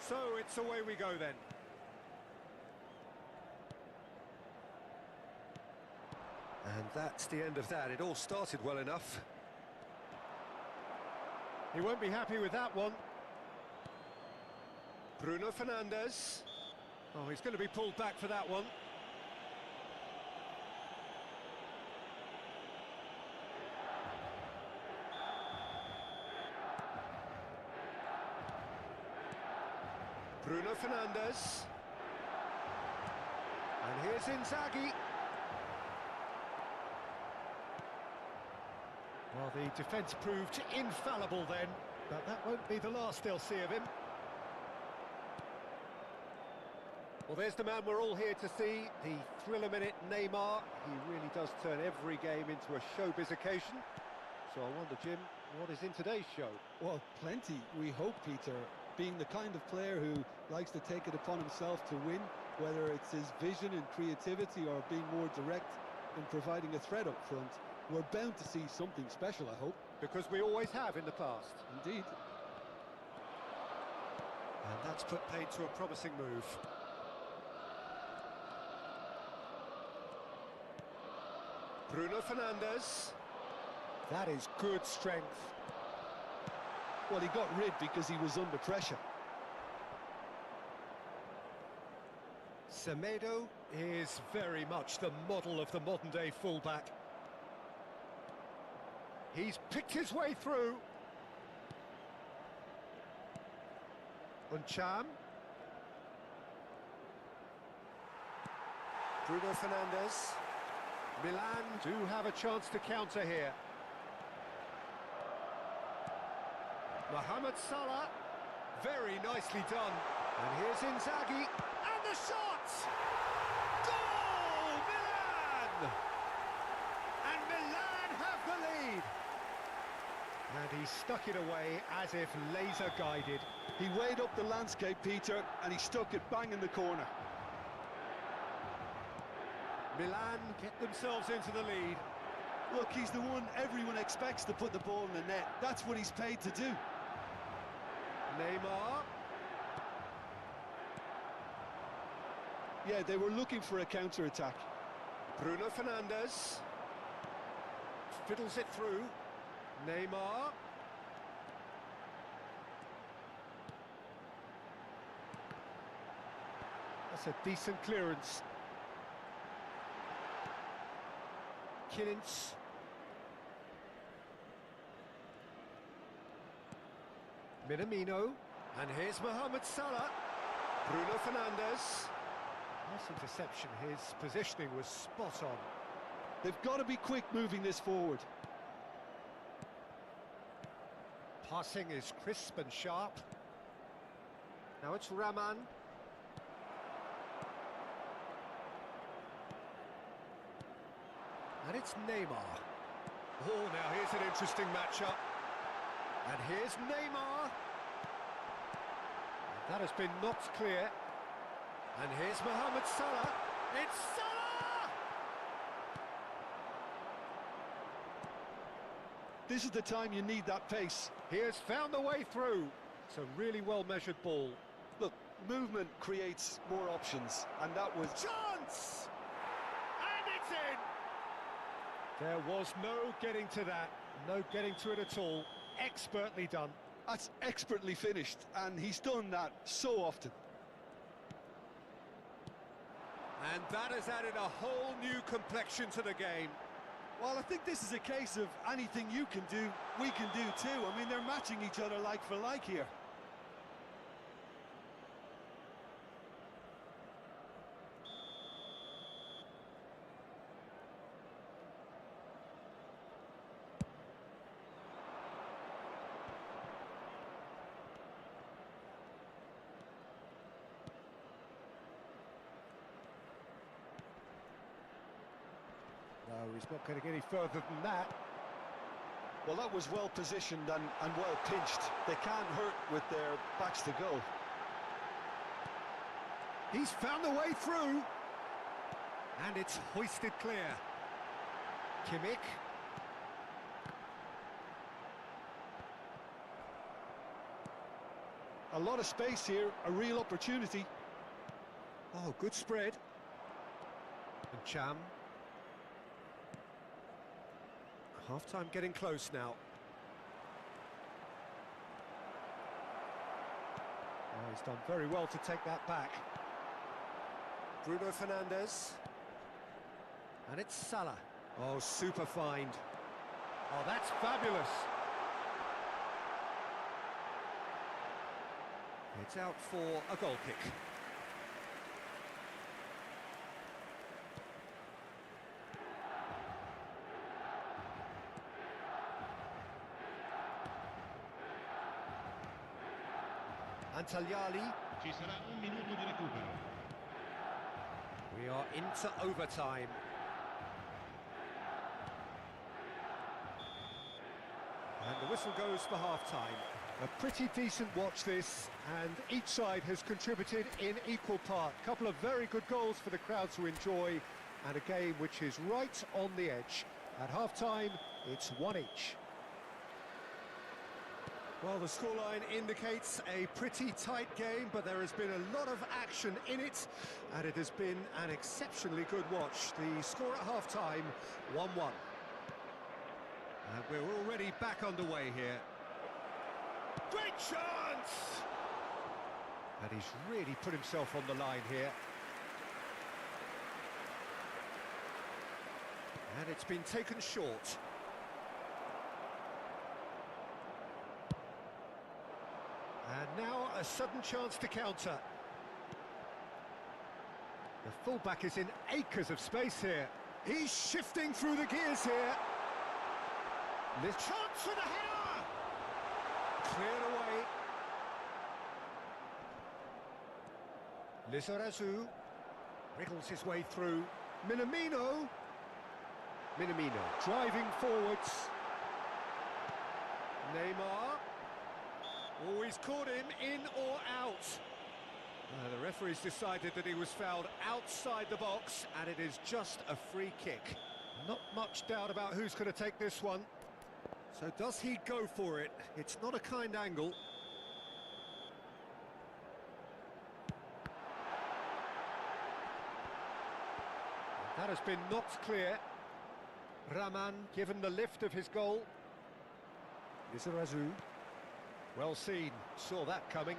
So it's away we go then. And that's the end of that. It all started well enough. He won't be happy with that one. Bruno Fernandes. Oh, he's going to be pulled back for that one. Bruno Fernandes. And here's Inzaghi. Well, the defence proved infallible then, but that won't be the last they'll see of him. Well, there's the man we're all here to see, the thriller-minute Neymar. He really does turn every game into a showbiz occasion. So I wonder, Jim, what is in today's show? Well, plenty, we hope, Peter. Being the kind of player who likes to take it upon himself to win, whether it's his vision and creativity or being more direct in providing a threat up front, we're bound to see something special, I hope. Because we always have in the past. Indeed. And that's put paid to a promising move. Bruno Fernandes. That is good strength. Well, he got rid because he was under pressure. Semedo is very much the model of the modern-day fullback. He's picked his way through. Uncham. Bruno Fernandes. Milan do have a chance to counter here. Mohamed Salah. Very nicely done. And here's Inzaghi. And the shot! Goal! Milan! And Milan have the lead. And he stuck it away as if laser-guided. He weighed up the landscape, Peter, and he stuck it bang in the corner. Milan get themselves into the lead. Look, he's the one everyone expects to put the ball in the net. That's what he's paid to do. Neymar. Yeah, they were looking for a counter-attack. Bruno Fernandes. Fiddles it through. Neymar. That's a decent clearance. Kinnins. Minamino. And here's Mohamed Salah. Bruno Fernandes. Nice interception. His positioning was spot on. They've got to be quick moving this forward. Passing is crisp and sharp. Now it's Rahman. And it's Neymar. Oh, now here's an interesting matchup. And here's Neymar. And that has been knocked clear. And here's Mohamed Salah. It's Salah! This is the time you need that pace. He has found the way through. It's a really well-measured ball. Look, movement creates more options, and that was... Chance! And it's in! There was no getting to that, no getting to it at all. Expertly done. That's expertly finished, and he's done that so often. And that has added a whole new complexion to the game. Well, I think this is a case of anything you can do, we can do too. I mean, they're matching each other like for like here. No, he's not going to get any further than that. Well, that was well positioned and well pinched. They can't hurt with their backs to go. He's found the way through. And it's hoisted clear. Kimmich. A lot of space here, a real opportunity. Oh, good spread. And Cham. Half-time getting close now. Oh, he's done very well to take that back. Bruno Fernandes. And it's Salah. Oh, super find. Oh, that's fabulous. It's out for a goal kick. Antagliali. Ci sarà un minuto di recupero. We are into overtime. And the whistle goes for half-time. A pretty decent watch this, and each side has contributed in equal part. A couple of very good goals for the crowd to enjoy, and a game which is right on the edge. At half-time, it's one each. Well, the scoreline indicates a pretty tight game, but there has been a lot of action in it, and it has been an exceptionally good watch. The score at half-time, 1-1. And we're already back underway here. Great chance! And he's really put himself on the line here. And it's been taken short. And now a sudden chance to counter. The fullback is in acres of space here. He's shifting through the gears here. This chance for the header! Cleared away. Lizarazu wriggles his way through. Minamino driving forwards. Neymar. Oh, he's caught him in or out. The referee's decided that he was fouled outside the box, and it is just a free kick. Not much doubt about who's going to take this one. So does he go for it? It's not a kind angle. That has been knocked clear. Rahman given the lift of his goal. Lizarazu. Well seen, saw that coming.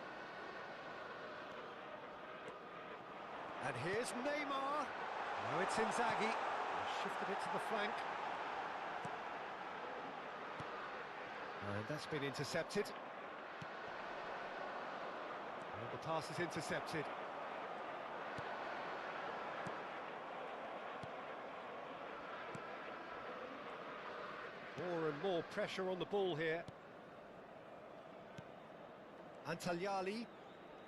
And here's Neymar. Now it's Inzaghi. He shifted it to the flank. And that's been intercepted. And the pass is intercepted. More and more pressure on the ball here. Antagliali.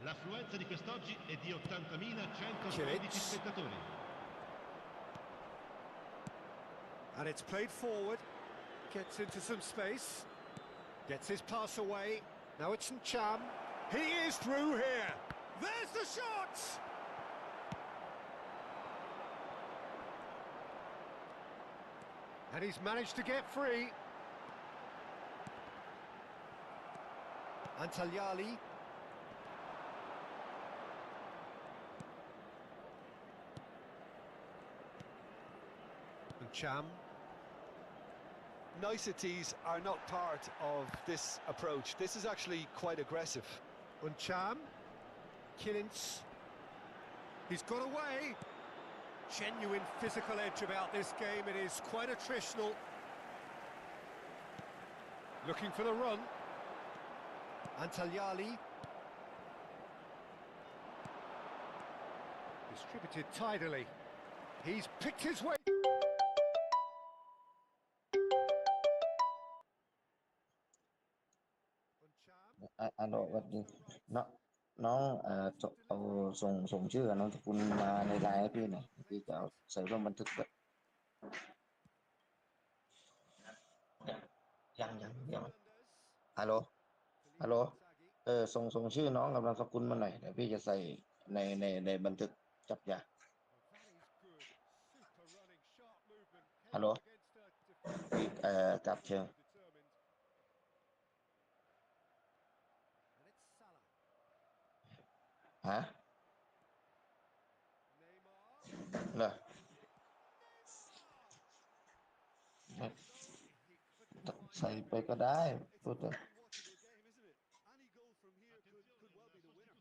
L'affluenza di quest'oggi è di 80.113 spettatori. And it's played forward. Gets into some space. Gets his pass away. Now it's Cham. He is through here. There's the shot! And he's managed to get free. Antagliali. And Cham. Niceties are not part of this approach. This is actually quite aggressive. And Cham. Killins. He's got away. Genuine physical edge about this game. It is quite attritional. Looking for the run. Antagliali. Distributed tidily. He's picked his way. อันโดวันนี้น้องเอาส่งชื่อกับน้องตะกุลมาในไลน์ให้พี่หน่อยพี่จะเอาใส่ร่วมบันทึกแบบยังฮัลโหลส่งชื่อน้องกับนามสกุลมาหน่อยเดี๋ยวพี่จะใส่ในบันทึกจับยาฮัลโหลกับเชิญ ฮะ Neymar. เหรอใส่ไปก็ได้ It's พู a ดถึง very unwatchable game, isn't it? Any goal from here could well be the winner.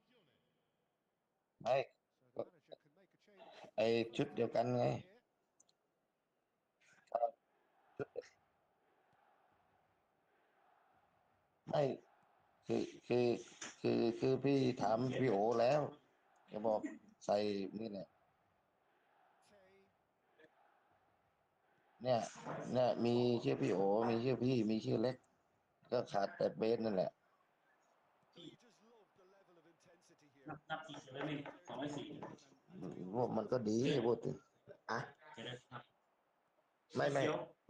ไม่ So the manager can make a change. ไอชุดเดียวกันไง Here. ไม่คือคือคือพี่ถามพี่โอแล้วจะบอกใส่นี่แหละ Tay. เนี่ยมีชื่อพี่โอมีชื่อพี่มีชื่อเล็กก็ขาดแต่เบสนั่นแหละ Well, you just love the level of intensity here. นับสีเขียวเลยนี่204 พวกมันก็ดีพูดถึงอ่ะ เขียวเลยครับ ไม่ไ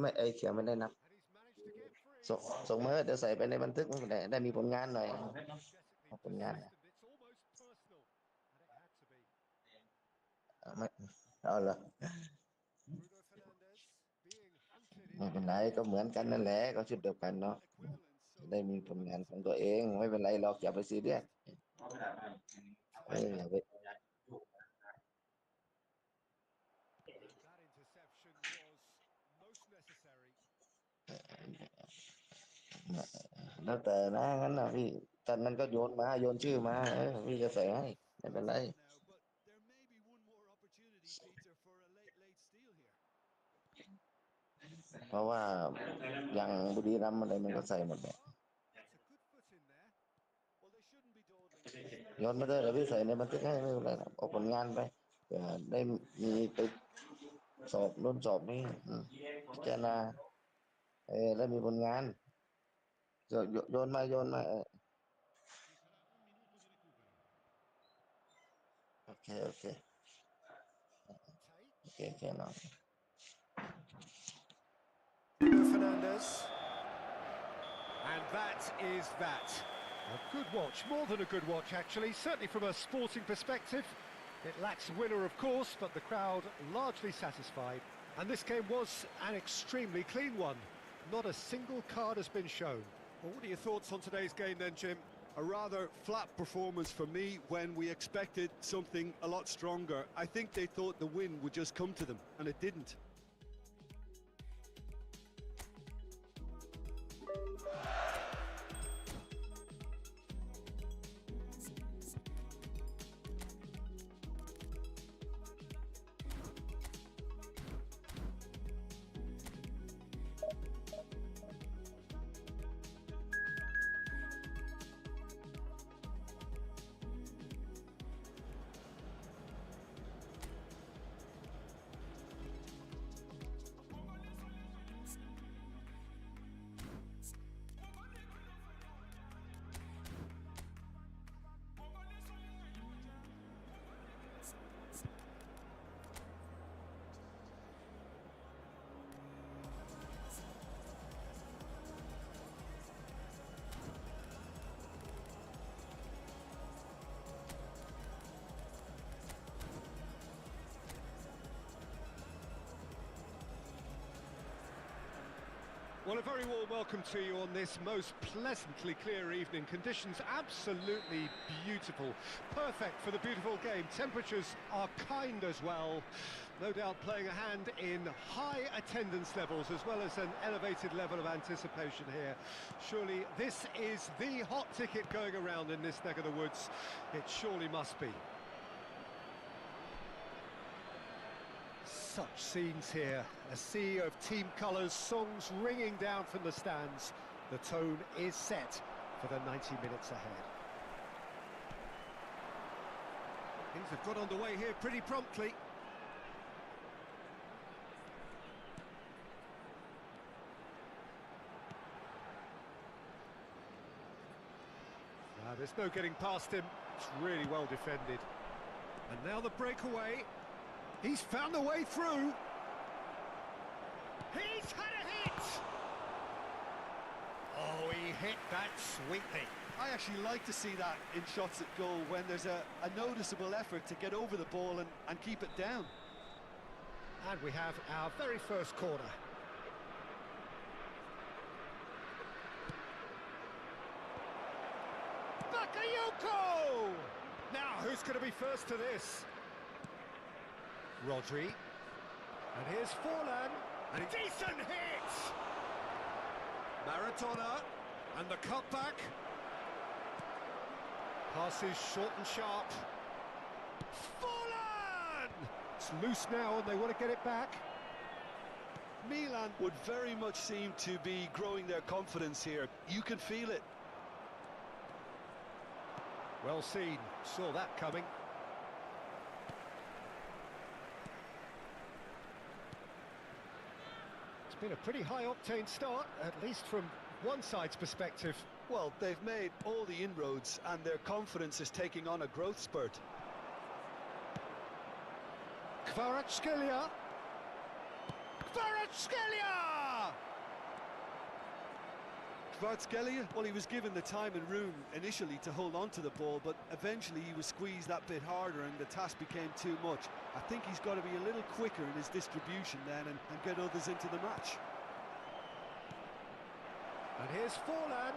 ม่ไอเขียวไม่ได้นับ And he's managed to get free. ส่งมาเดี๋ยวใส่ไปในบันทึกมันก็ได้มีผลงานหน่อย Energetically Up and down. persistent. It's almost personal. And it had to be. ไม่เอาเหรอ Bruno Fernandes being hunted ไม่ in เป็นไรก็เหมือนกันนั่นแหละก็ชุดเดียวกันเนาะ Equivalent, so ได้มีผลงานของตัวเองไม่เป็นไรหรอกอย่าไปซีเรียส เอากระดาษมา อย่าไป that interception was most necessary. แล้วแต่นะงั้นนะพี่แต่มันก็โยนมาโยนชื่อมาพี่จะใส่ให้ไม่เป็นไร now, but there may be one more opportunity, Peter, for a late steal here. เพราะว่าอย่างบุรีรัมย์อะไรมันก็ใส่หมดเลย That's a good foot in there. Well, they shouldn't be dawdling. โยนมาเถอะเดี๋ยวพี่ใส่ในบันทึกให้ไม่เป็นไรหรอกเอาผลงานไปเผื่อได้มีไปสอบรุ่นสอบนี้พิจารณาแล้วมีผลงานโยนมาโอเค Tay. แค่นั้น Bruno Fernandes. And that is that. A good watch, more than a good watch actually, certainly from a sporting perspective. It lacks a winner of course, but the crowd largely satisfied. And this game was an extremely clean one. Not a single card has been shown. Well, what are your thoughts on today's game then, Jim? A rather flat performance for me when we expected something a lot stronger. I think they thought the win would just come to them, and it didn't. Well, a very warm welcome to you on this most pleasantly clear evening. Conditions absolutely beautiful. Perfect for the beautiful game. Temperatures are kind as well. No doubt playing a hand in high attendance levels as well as an elevated level of anticipation here. Surely this is the hot ticket going around in this neck of the woods. It surely must be. Such scenes here, a sea of team colours, songs ringing down from the stands. The tone is set for the 90 minutes ahead. Things have got underway here pretty promptly. There's no getting past him. It's really well defended. And now the breakaway. He's found a way through. He's had a hit! Oh, he hit that sweetly. I actually like to see that in shots at goal when there's a noticeable effort to get over the ball and keep it down. And we have our very first corner. Bakayoko! Now, who's going to be first to this? Rodri. And here's Forlan. And a decent hit! Maradona. And the cutback. Passes short and sharp. Forlan! It's loose now and they want to get it back. Milan would very much seem to be growing their confidence here. You can feel it. Well seen, saw that coming. It's been a pretty high-octane start, at least from one side's perspective. Well, they've made all the inroads and their confidence is taking on a growth spurt. Kvaratskhelia! Kvaratskhelia! Kvaratskhelia, well, he was given the time and room initially to hold on to the ball, but eventually he was squeezed that bit harder and the task became too much. I think he's got to be a little quicker in his distribution then and get others into the match. And here's Forlan.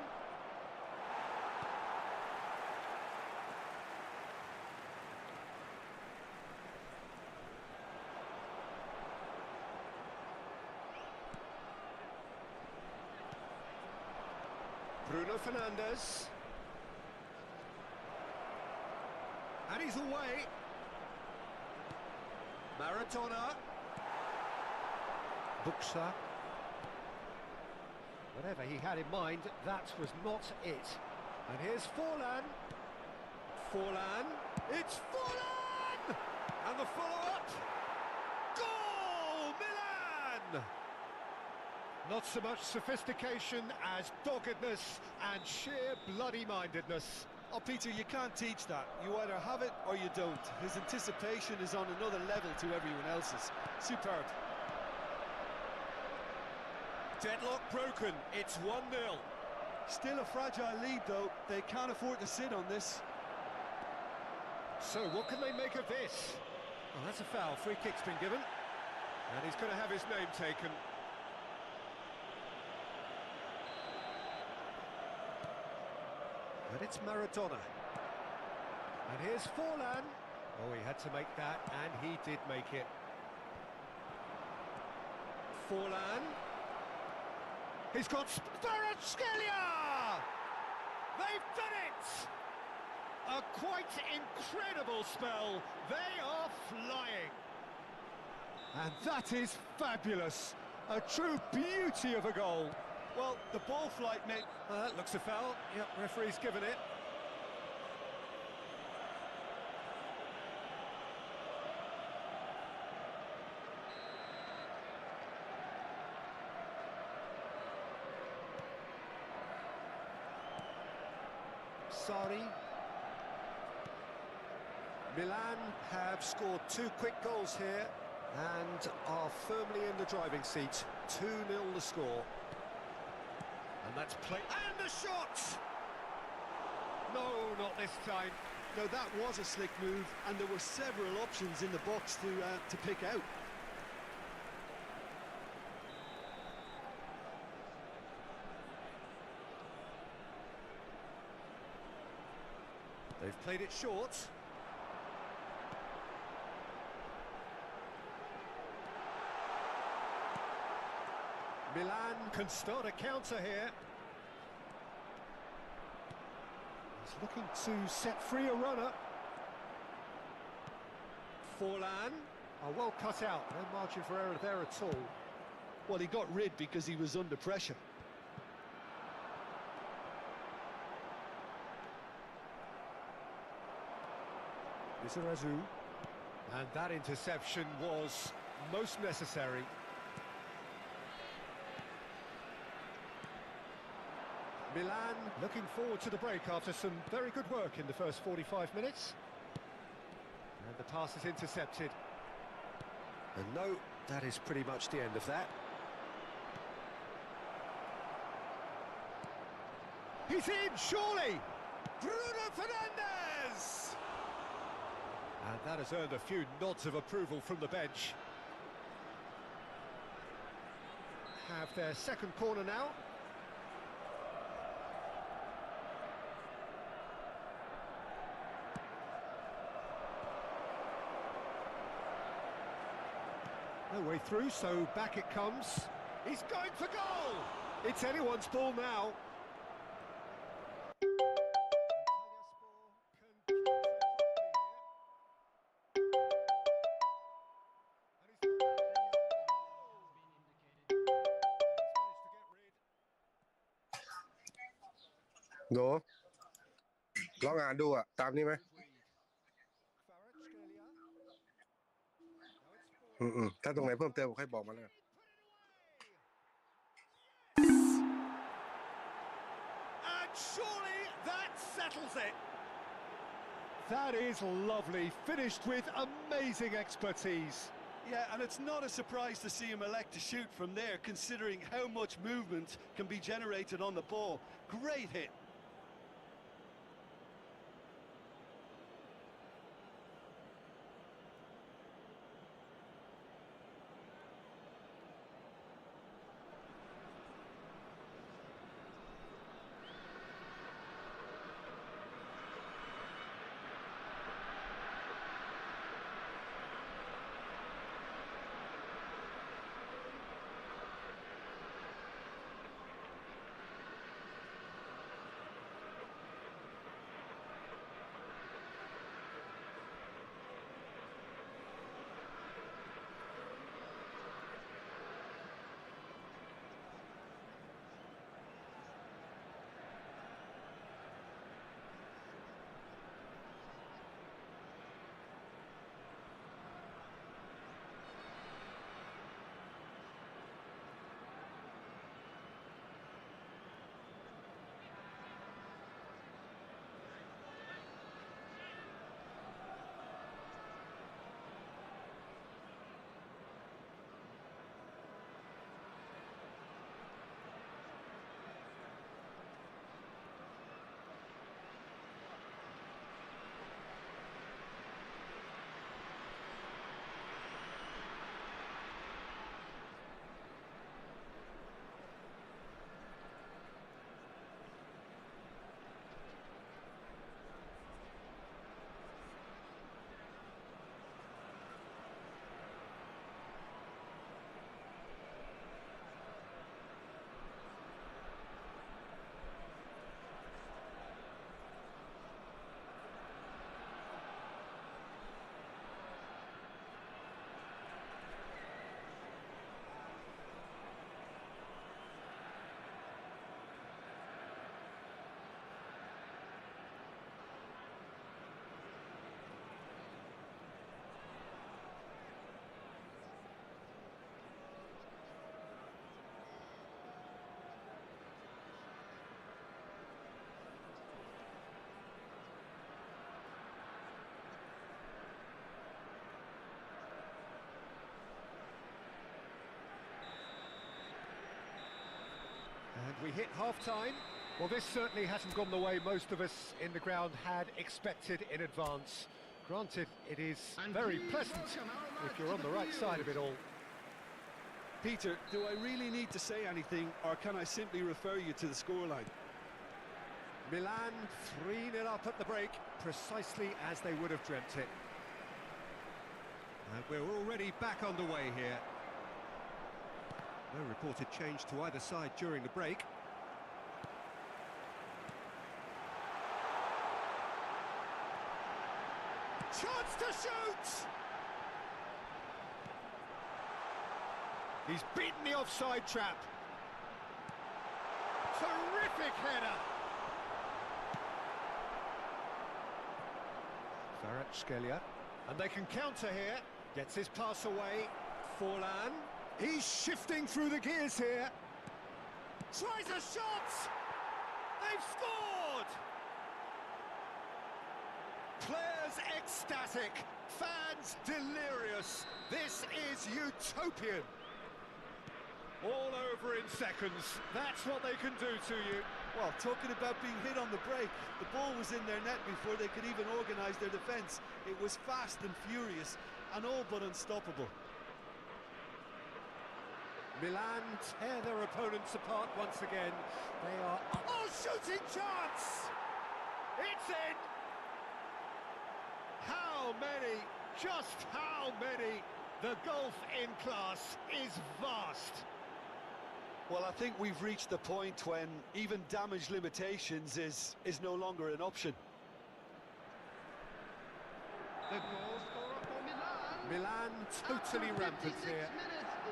Bruno Fernandes. And he's away. Maradona. Buxa. Whatever he had in mind, that was not it. And here's Forlan. Forlan. It's Forlan! And the follow-up. Goal! Milan! Not so much sophistication as doggedness and sheer bloody-mindedness. Oh, Peter, you can't teach that. You either have it or you don't. His anticipation is on another level to everyone else's. Superb. Deadlock broken, it's 1-0. Still a fragile lead, though. They can't afford to sit on this. So what can they make of this? Oh, that's a foul. Free kick's been given. And he's going to have his name taken. But it's Maradona. And here's Forlan. Oh, he had to make that, and he did make it. Forlan. He's got Kvaratskhelia! They've done it! A quite incredible spell. They are flying. And that is fabulous. A true beauty of a goal. Well, the ball flight, mate. That looks a foul. Yep, referee's given it. Sarri. Milan have scored 2 quick goals here and are firmly in the driving seat. 2-0 the score. And that's play. And the shot! No, not this time. No, that was a slick move, and there were several options in the box to pick out. They've played it short. Milan can start a counter here. He's looking to set free a runner. Forlan. Oh, well cut out. No margin for error there at all. Well, he got rid because he was under pressure. Lizarazu. And that interception was most necessary. Milan looking forward to the break after some very good work in the first 45 minutes. And the pass is intercepted. And no, that is pretty much the end of that. He's in, surely! Bruno Fernandes! And that has earned a few nods of approval from the bench. Have their second corner now. No way through, so back it comes. He's going for goal! It's anyone's ball now.โดลองอ่านดูอ่ะตามนี้ไหมถ้าตรงไหนเพิ่มเติมค่อยบอกมาเลย And surely that settles it. That is lovely, finished with amazing expertise. Yeah, and it's not a surprise to see him elect to shoot from there, considering how much movement can be generated on the ball. Great hit. And we hit half-time. Well, this certainly hasn't gone the way most of us in the ground had expected in advance. Granted, it is very pleasant if you're on the right side of it all. Peter, do I really need to say anything, or can I simply refer you to the scoreline? Milan 3-0 up at the break, precisely as they would have dreamt it. And we're already back underway here. No reported change to either side during the break. Chance to shoot! He's beaten the offside trap. Terrific header! Kvaratskhelia, and they can counter here. Gets his pass away. Forlan. He's shifting through the gears here. Tries a shot! They've scored! Players ecstatic, fans delirious. This is utopian. All over in seconds. That's what they can do to you. Well, talking about being hit on the break, the ball was in their net before they could even organise their defence. It was fast and furious, and all but unstoppable. Milan tear their opponents apart once again. They are... Oh, shooting chance! It's in! How many? Just how many? The gulf in class is vast. Well, I think we've reached the point when even damage limitations is no longer an option. The goal scorer for Milan. Milan totally rampant here.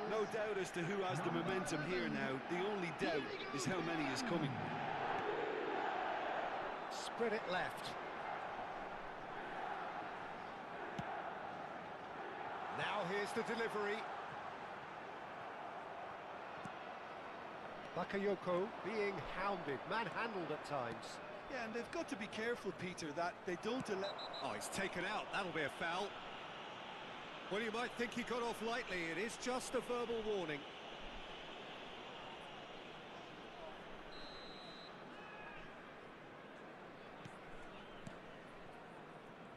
No doubt as to who has the momentum here now. The only doubt is how many is coming. Spread it left. Now here's the delivery. Bakayoko being hounded, manhandled at times. Yeah, and they've got to be careful, Peter, that they don't allow... Oh, he's taken out. That'll be a foul. Well, you might think he got off lightly. It is just a verbal warning.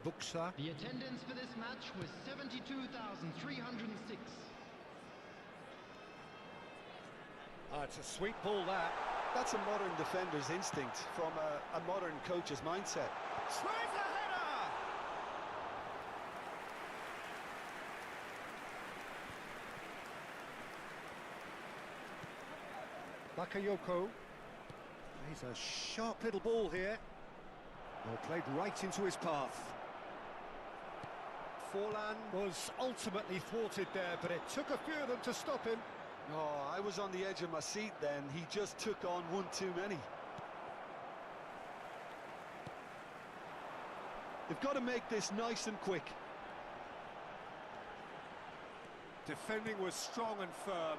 Buxa. The attendance for this match was 72,306. It's a sweet ball, that. That's a modern defender's instinct from a modern coach's mindset. Tries a header! Bakayoko. He's a sharp little ball here. Well, played right into his path. Forlan was ultimately thwarted there, but it took a few of them to stop him. Oh, I was on the edge of my seat then. He just took on one too many. They've got to make this nice and quick. Defending was strong and firm.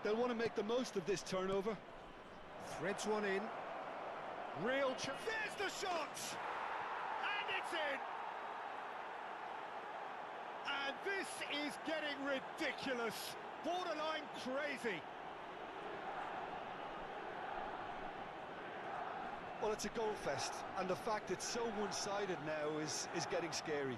They'll want to make the most of this turnover. Threads one in. Real chance. There's the shot! And it's in! And this is getting ridiculous. Borderline crazy. Well, it's a goal fest, and the fact it's so one-sided now is getting scary.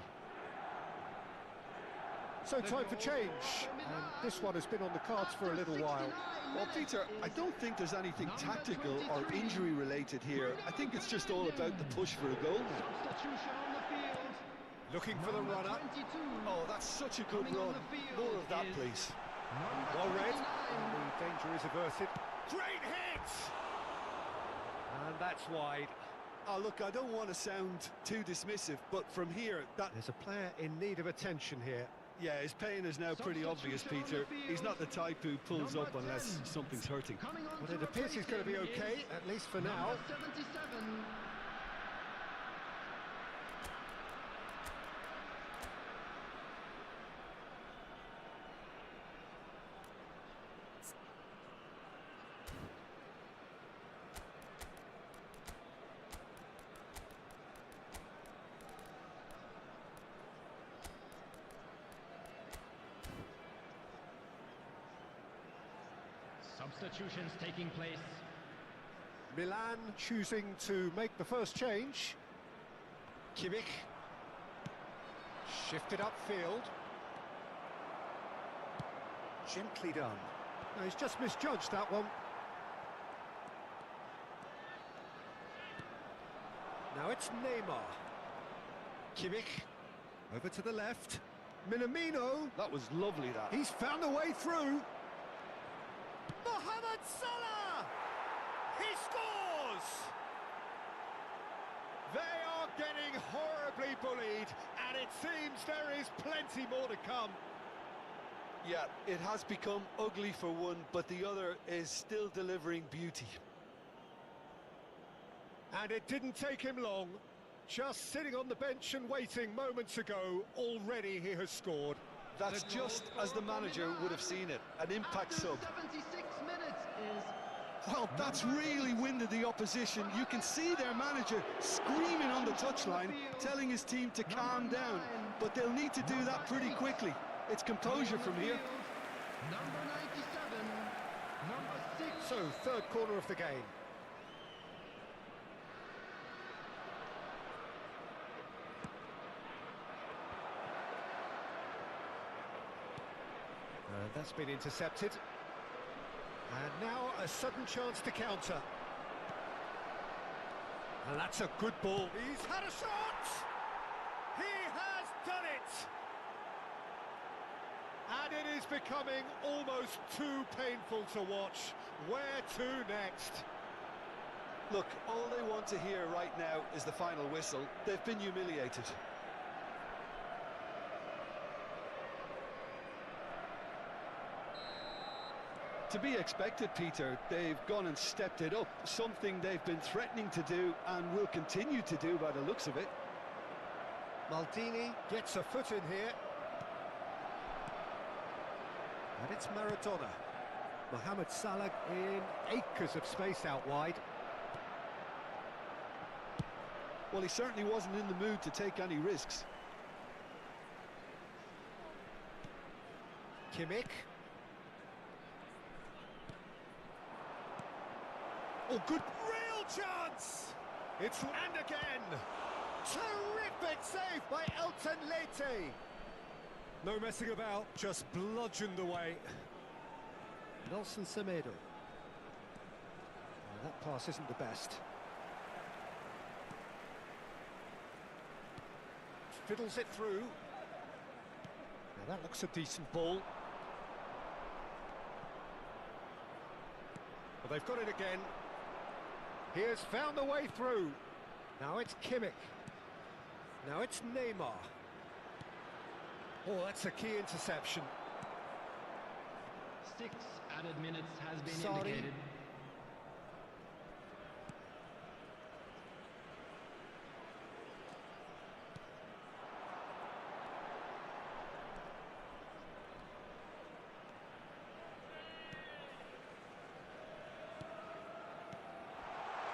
So time for change, and this one has been on the cards for a little while. Well, Peter, I don't think there's anything tactical or injury-related here. I think it's just all about the push for a goal now. Substitution on the field. Looking for the runner. 22. Oh, that's such a good Coming on run. the field More of that, is please. Well read. 29. The danger is averted. Great hit! And that's wide. Oh, look, I don't want to sound too dismissive, but from here, There's a player in need of attention here. yeah, his pain is now pretty obvious, Peter. He's not the type who pulls up unless something's hurting. Coming on But to it appears he's going to be replace him okay, is at least for now. number 77. Substitutions taking place. Milan choosing to make the first change. Kimmich. Shifted upfield. Gently done. No, he's just misjudged that one. Now it's Neymar. Kimmich. Over to the left. Minamino. That was lovely, that. He's found a way through. Mohamed Salah! He scores! They are getting horribly bullied, and it seems there is plenty more to come. Yeah, it has become ugly for one, but the other is still delivering beauty. And it didn't take him long. Just sitting on the bench and waiting moments ago, already he has scored. That's just as the manager would have seen it, an impact After sub. 76 minutes is Well, that's really winded the opposition. You can see their manager screaming on the touchline, telling his team to calm down. But they'll need to do that pretty quickly. It's composure from here. number 97, number 6. So, third corner of the game. That's been intercepted. And now a sudden chance to counter. And that's a good ball. He's had a shot! He has done it! And it is becoming almost too painful to watch. Where to next? Look, all they want to hear right now is the final whistle. They've been humiliated. To be expected, Peter. They've gone and stepped it up, something they've been threatening to do and will continue to do by the looks of it. Maldini gets a foot in here. And it's Maradona. Mohamed Salah in acres of space out wide. Well, he certainly wasn't in the mood to take any risks. Kimmich. Oh, good, real chance! It's, and again! Terrific save by Elton Leite! No messing about, just bludgeoned away. Nelson Semedo. Well, that pass isn't the best. Fiddles it through. Now that looks a decent ball. Well, they've got it again. He has found the way through. Now it's Kimmich. Now it's Neymar. Oh, that's a key interception. 6 added minutes has been Sorry. indicated.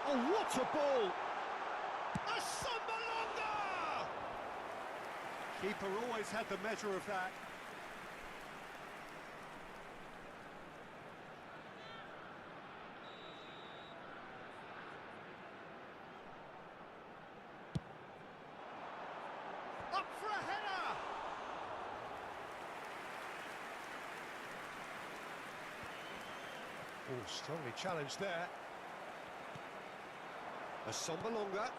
Oh, what a ball! A Sambalonga! Keeper always had the measure of that. Up for a header! Oh, strongly challenged there. A Sambalonga.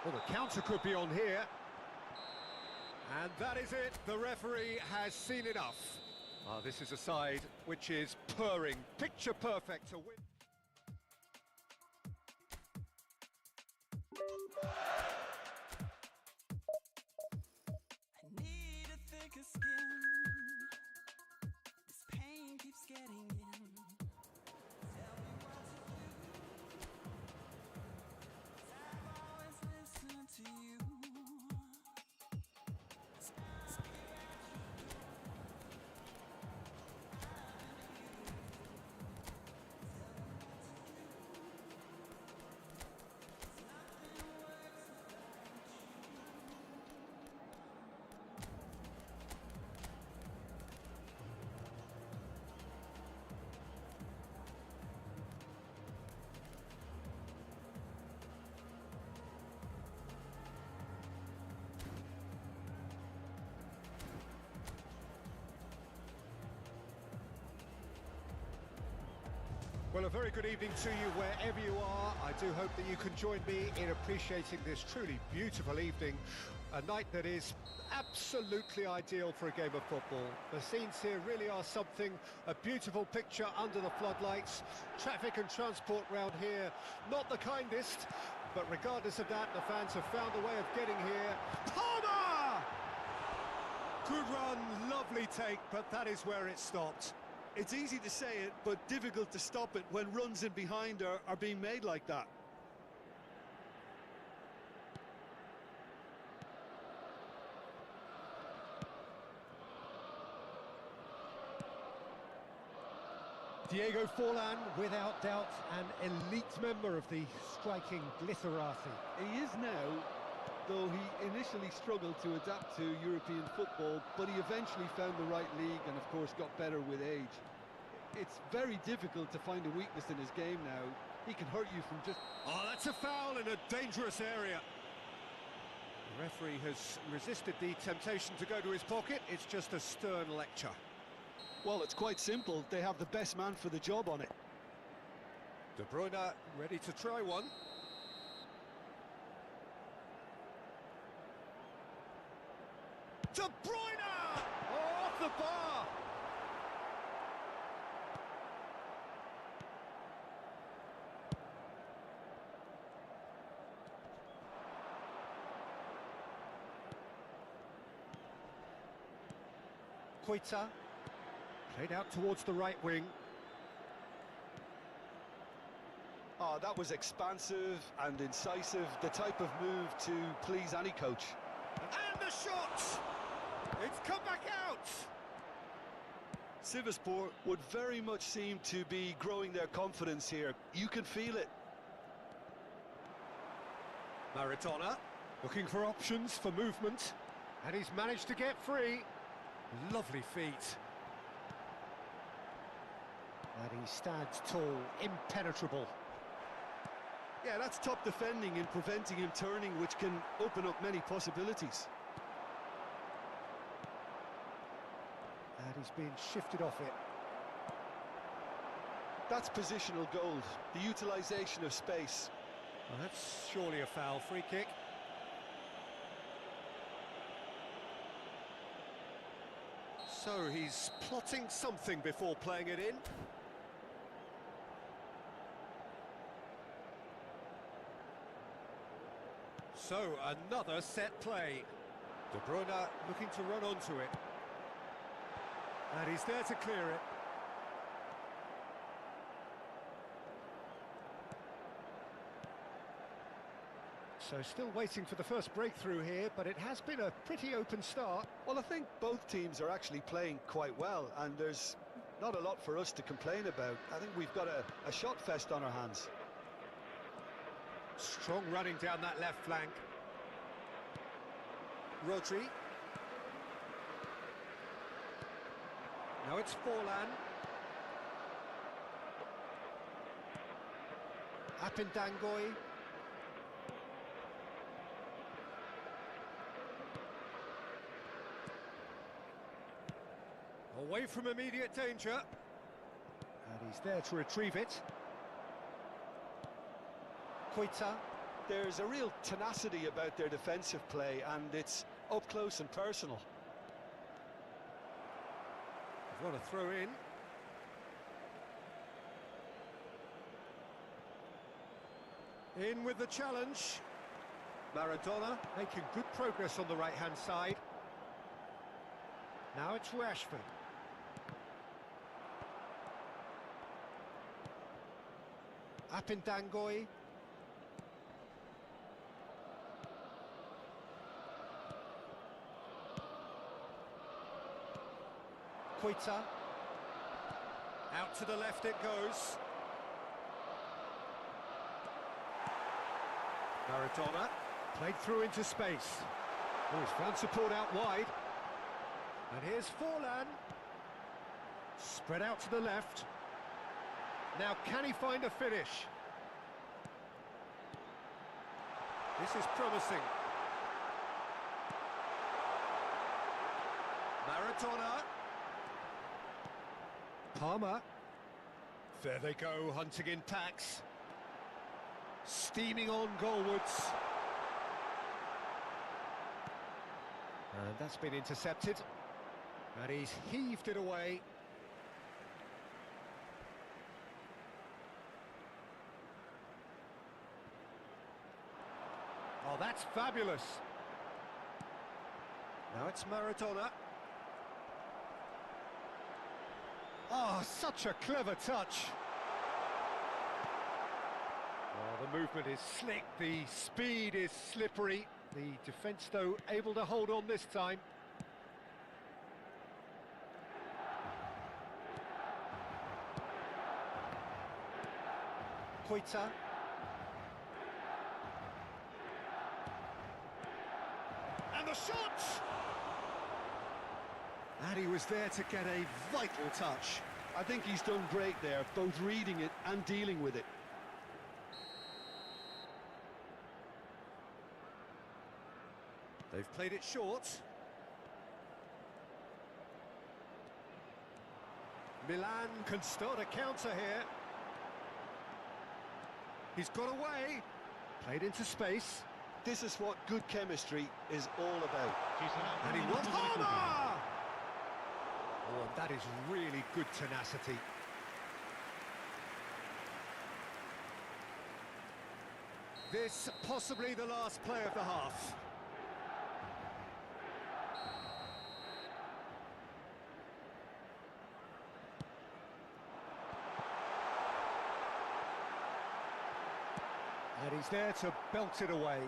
Well, the counter could be on here. And that is it. The referee has seen enough. This is a side which is purring, picture perfect to win. I need a thicker skin. This pain keeps getting in. Tell me what to do. 'Cause I've always listened to you. Well, a very good evening to you wherever you are. I do hope that you can join me in appreciating this truly beautiful evening, a night that is absolutely ideal for a game of football. The scenes here really are something, a beautiful picture under the floodlights. Traffic and transport round here, not the kindest, but regardless of that, the fans have found a way of getting here. Palmer! Good run, lovely take, but that is where it stopped. It's easy to say it, but difficult to stop it when runs in behind are being made like that. Diego Forlan, without doubt, an elite member of the striking glitterati. He is now, though he initially struggled to adapt to European football, but he eventually found the right league and, of course, got better with age. It's very difficult to find a weakness in his game now. He can hurt you from just... Oh, that's a foul in a dangerous area. The referee has resisted the temptation to go to his pocket. It's just a stern lecture. Well, it's quite simple. They have the best man for the job on it. De Bruyne ready to try one. De Bruyne! Oh, off the bar! Koita, played out towards the right wing. Oh, that was expansive and incisive, the type of move to please any coach. And the shot! It's come back out! Sivasspor would very much seem to be growing their confidence here. You can feel it. Maradona looking for options for movement, and he's managed to get free. Lovely feet. And he stands tall, impenetrable. Yeah, that's top defending and preventing him turning, which can open up many possibilities. And he's being shifted off it. That's positional gold, the utilisation of space. Well, that's surely a foul. Free kick. So he's plotting something before playing it in. So, another set play. De Bruyne looking to run onto it. And he's there to clear it. So still waiting for the first breakthrough here, but it has been a pretty open start. Well, I think both teams are actually playing quite well, and there's not a lot for us to complain about. I think we've got a shot fest on our hands. Strong running down that left flank. Rodri. Now it's Forlan. Apindangoy. Away from immediate danger. And he's there to retrieve it. Koita. There's a real tenacity about their defensive play, and it's up close and personal. What a throw in. In with the challenge. Maradona making good progress on the right-hand side. Now it's Rashford. Apindangoy. Koita. Out to the left it goes. Maradona played through into space. Oh, he's found support out wide. And here's Forlan. Spread out to the left. Now can he find a finish? This is promising. Maradona. Palmer. There they go, hunting in packs. Steaming on goalwards. And that's been intercepted. And he's heaved it away. Oh, that's fabulous. Now it's Maradona. Oh, such a clever touch. Oh, the movement is slick, the speed is slippery. The defence, though, able to hold on this time. Koita. And the shot! And he was there to get a vital touch. I think he's done great there, both reading it and dealing with it. They've played it short. Milan can start a counter here. He's got away. Played into space. This is what good chemistry is all about. Ci sarà un And he minuto wants di recupero. Palmer! Oh, and that is really good tenacity. This possibly the last play of the half. And he's there to belt it away.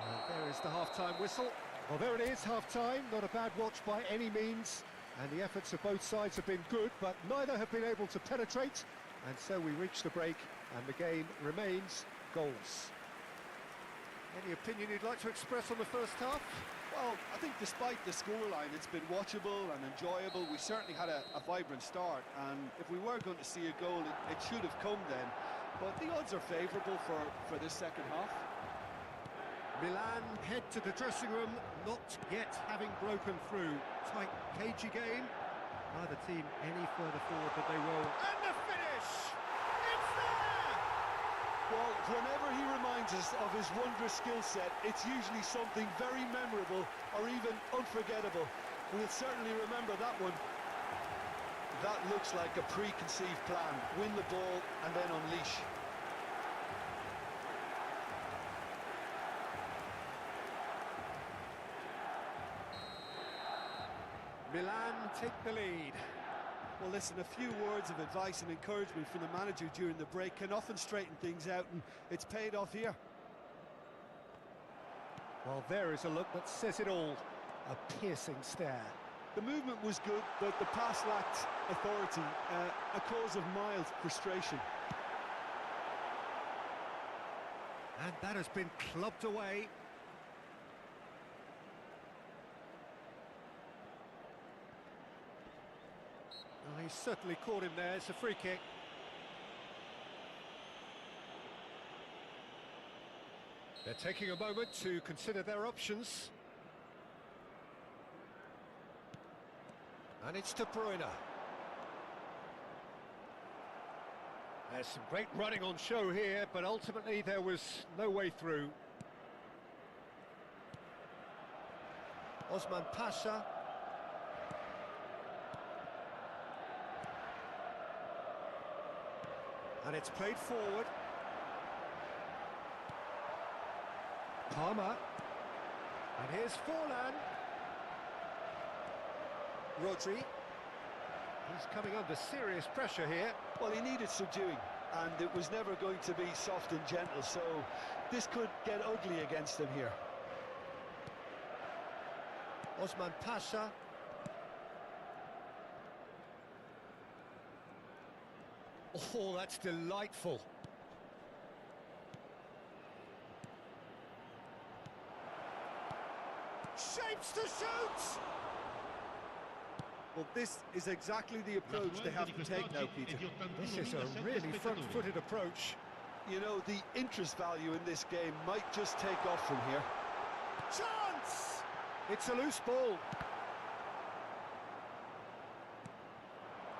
And there is the half-time whistle. Well, there it is, half-time. Not a bad watch by any means. And the efforts of both sides have been good, but neither have been able to penetrate. And so we reach the break, and the game remains goals. Any opinion you'd like to express on the first half? Well, I think despite the scoreline, it's been watchable and enjoyable. We certainly had a vibrant start, and if we were going to see a goal, it should have come then. But the odds are favourable for this second half. Milan head to the dressing room, not yet having broken through. Tight, cagey game. Neither team any further forward than they will. And the finish! It's there! Well, whenever he reminds us of his wondrous skill set, it's usually something very memorable or even unforgettable. We'll certainly remember that one. That looks like a preconceived plan. Win the ball and then unleash. Milan take the lead. Well, listen, a few words of advice and encouragement from the manager during the break can often straighten things out, and it's paid off here. Well, there is a look that says it all. A piercing stare. The movement was good, but the pass lacked authority, a cause of mild frustration. And that has been clubbed away. Well, he's certainly caught him there. It's a free kick. They're taking a moment to consider their options. And it's De Bruyne. There's some great running on show here, but ultimately there was no way through. Osman Pasha. And it's played forward. Palmer. And here's Forlan. Rodri. He's coming under serious pressure here. Well, he needed subduing, and it was never going to be soft and gentle, so this could get ugly against him here. Osman Pasha. Oh, that's delightful. Shapes to shoot! Well, this is exactly the approach they have to take now, Peter. This is a really front-footed approach. You know, the interest value in this game might just take off from here. Chance! It's a loose ball.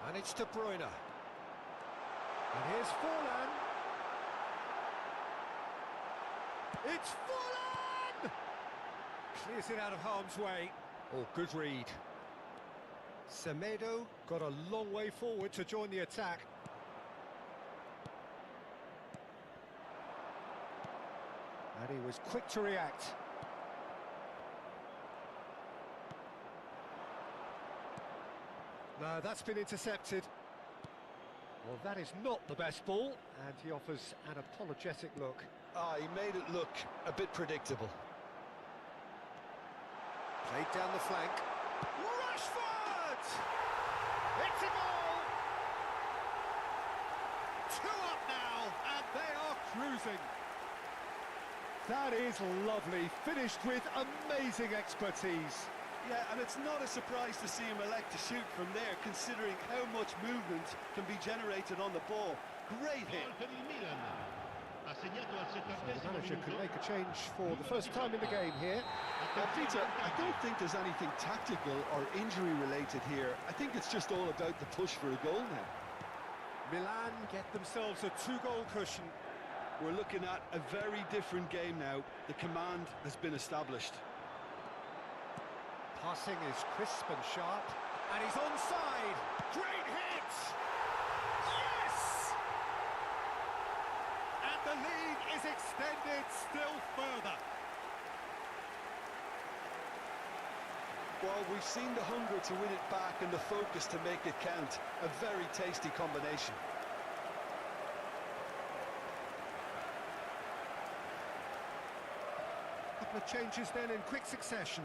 And it's De Bruyne. And here's Forlan. It's Forlan! Clears it out of harm's way. Oh, good read. Semedo got a long way forward to join the attack. And he was quick to react. No, that's been intercepted. Well, that is not the best ball, and he offers an apologetic look. Ah, he made it look a bit predictable. Played down the flank. Rashford! It's a goal! 2 up now, and they are cruising. That is lovely, finished with amazing expertise. Yeah, and it's not a surprise to see him elect to shoot from there, considering how much movement can be generated on the ball. Great hit. Gol per il Milan. Ha segnato al So the 70° manager can minuto. make a change for the first time in the game here. Peter, I don't think there's anything tactical or injury related here. I think it's just all about the push for a goal now. Milan get themselves a 2-goal cushion. We're looking at a very different game now. The command has been established. Passing is crisp and sharp, and he's onside. Great hit! Yes! And the lead is extended still further. Well, we've seen the hunger to win it back and the focus to make it count. A very tasty combination. Couple of changes then in quick succession.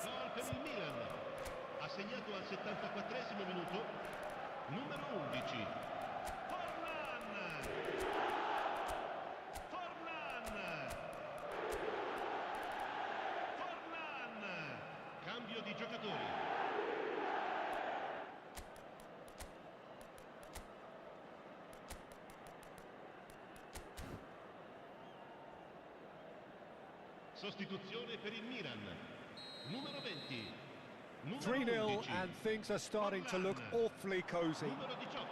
Gol per il Milan. Ha segnato al 74esimo minuto. Numero 11. Forlan! Cambio di giocatori. Sostituzione per il Milan. Numero 20. 3-0 and things are starting to look awfully cosy.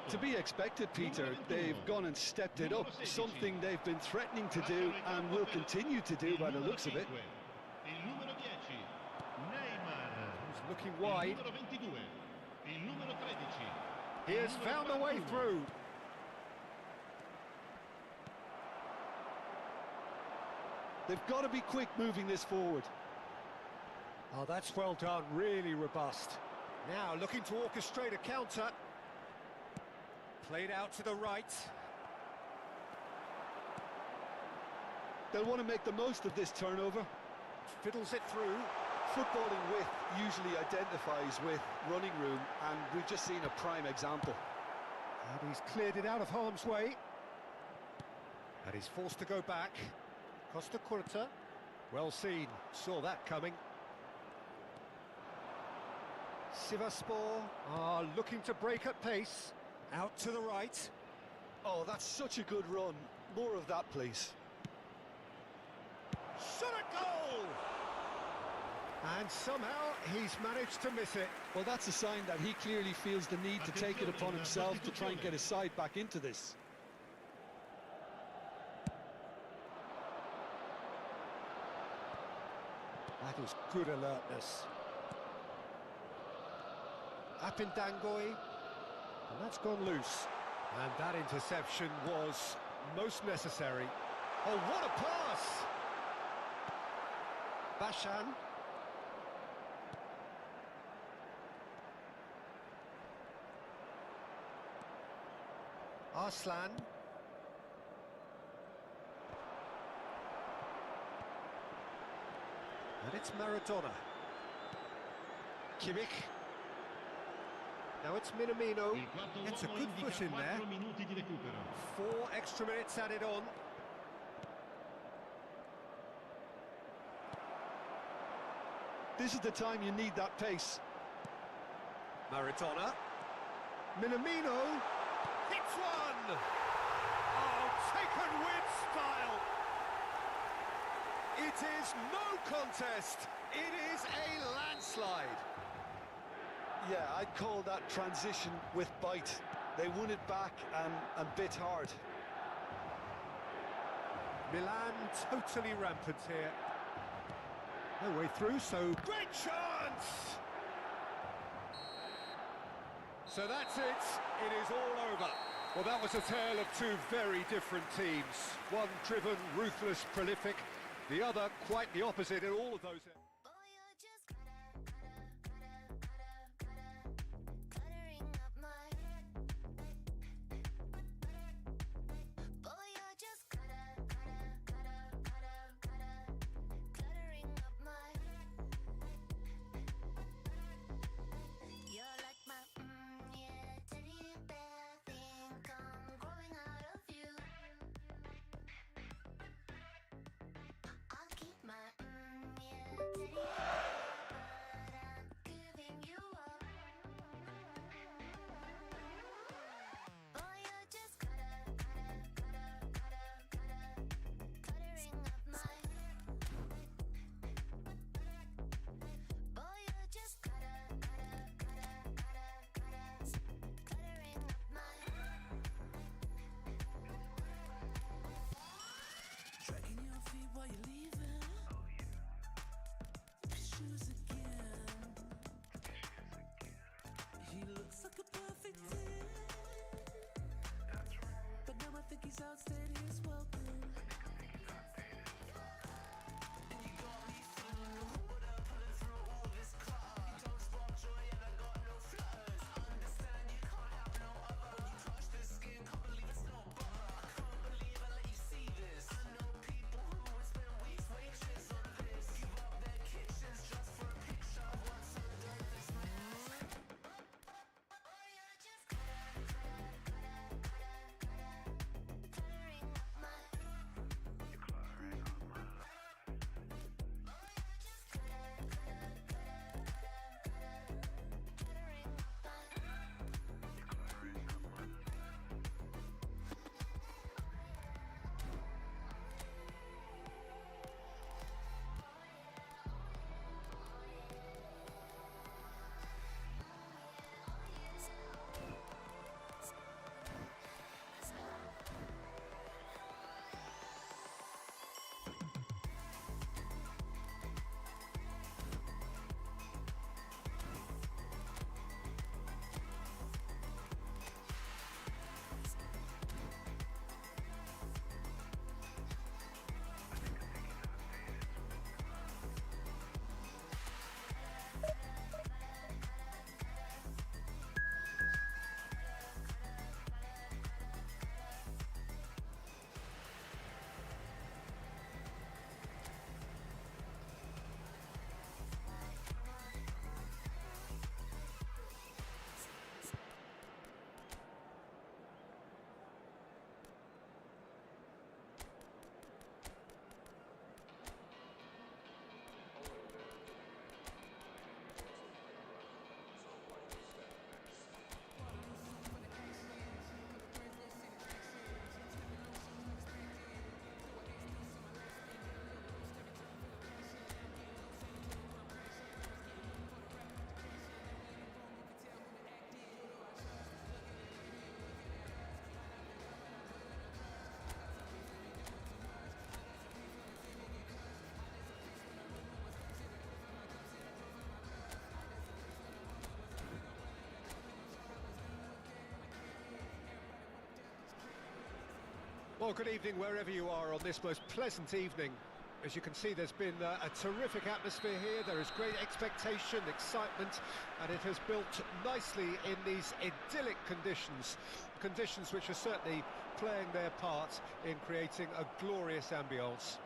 To be expected, Peter. They've gone and stepped it up. Something they've been threatening to do and will continue to do by the looks of it. Il numero 10. Neymar. He's looking wide. Il numero 22. Il numero 13. He has found a way through. They've got to be quick moving this forward. Oh, that's well done, really robust. Now looking to orchestrate a counter. Played out to the right. They'll want to make the most of this turnover. Fiddles it through. Footballing width usually identifies with running room, and we've just seen a prime example. And he's cleared it out of harm's way. And he's forced to go back. Costa Curta. Well seen, saw that coming. Sivasspor are looking to break at pace. Out to the right. Oh, that's such a good run. More of that, please. Shot a goal! And somehow he's managed to miss it. Well, that's a sign that he clearly feels the need to take it upon himself to try and get his side back into this. That is good alertness. Up in Dangoy, and that's gone loose. And that interception was most necessary. Oh, what a pass! Bashan. Arslan. And it's Maradona. Kimmich. Now it's Minamino. It's a good foot in there. 4 extra minutes added on. This is the time you need that pace. Maradona. Minamino. Hits one! Oh, taken with style. It is no contest. It is a landslide. Yeah, I'd call that transition with bite. They won it back and bit hard. Milan totally rampant here. No way through, so great chance! So that's it. It is all over. Well, that was a tale of two very different teams. One driven, ruthless, prolific. The other quite the opposite in all of those areas. Well, good evening wherever you are on this most pleasant evening. As you can see, there's been a terrific atmosphere here. There is great expectation, excitement, and it has built nicely in these idyllic conditions. Conditions which are certainly playing their part in creating a glorious ambience.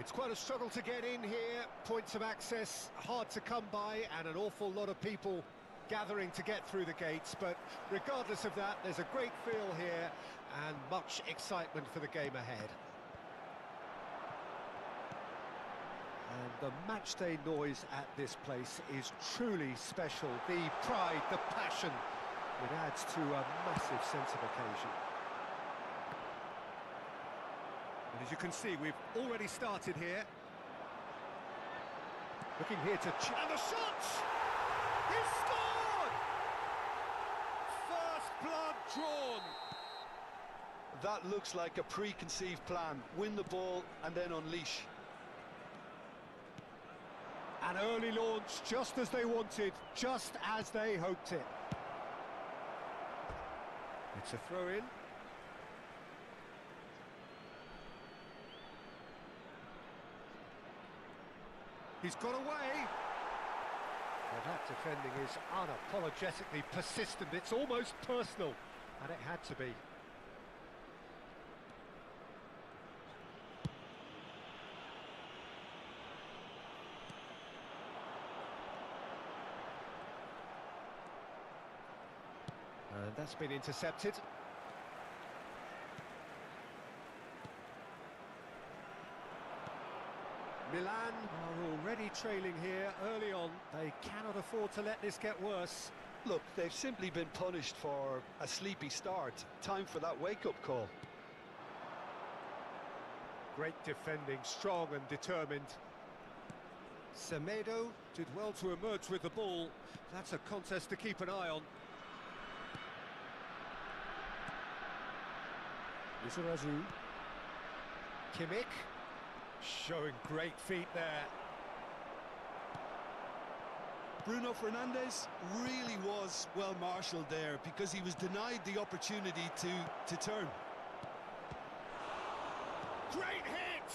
It's quite a struggle to get in here, points of access hard to come by, and an awful lot of people gathering to get through the gates, but regardless of that, there's a great feel here and much excitement for the game ahead. And the matchday noise at this place is truly special. The pride, the passion, it adds to a massive sense of occasion. And as you can see, we've already started here. Looking here to... and the shot! He's scored! First blood drawn. That looks like a preconceived plan. Win the ball and then unleash. An early launch, just as they wanted, just as they hoped it. It's a throw-in. He's got away. Well, that defending is unapologetically persistent. It's almost personal, and it had to be. And that's been intercepted. Milan are already trailing here early on. They cannot afford to let this get worse. Look, they've simply been punished for a sleepy start. Time for that wake-up call. Great defending, strong and determined. Semedo did well to emerge with the ball. That's a contest to keep an eye on. Lizarazu. Kimmich. Showing great feet there. Bruno Fernandes really was well marshalled there because he was denied the opportunity to turn. Great hit!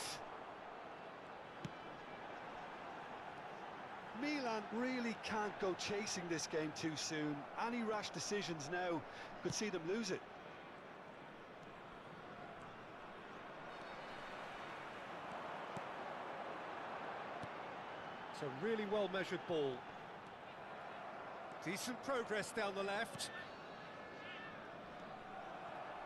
Milan really can't go chasing this game too soon. Any rash decisions now could see them lose it. It's a really well-measured ball. Decent progress down the left.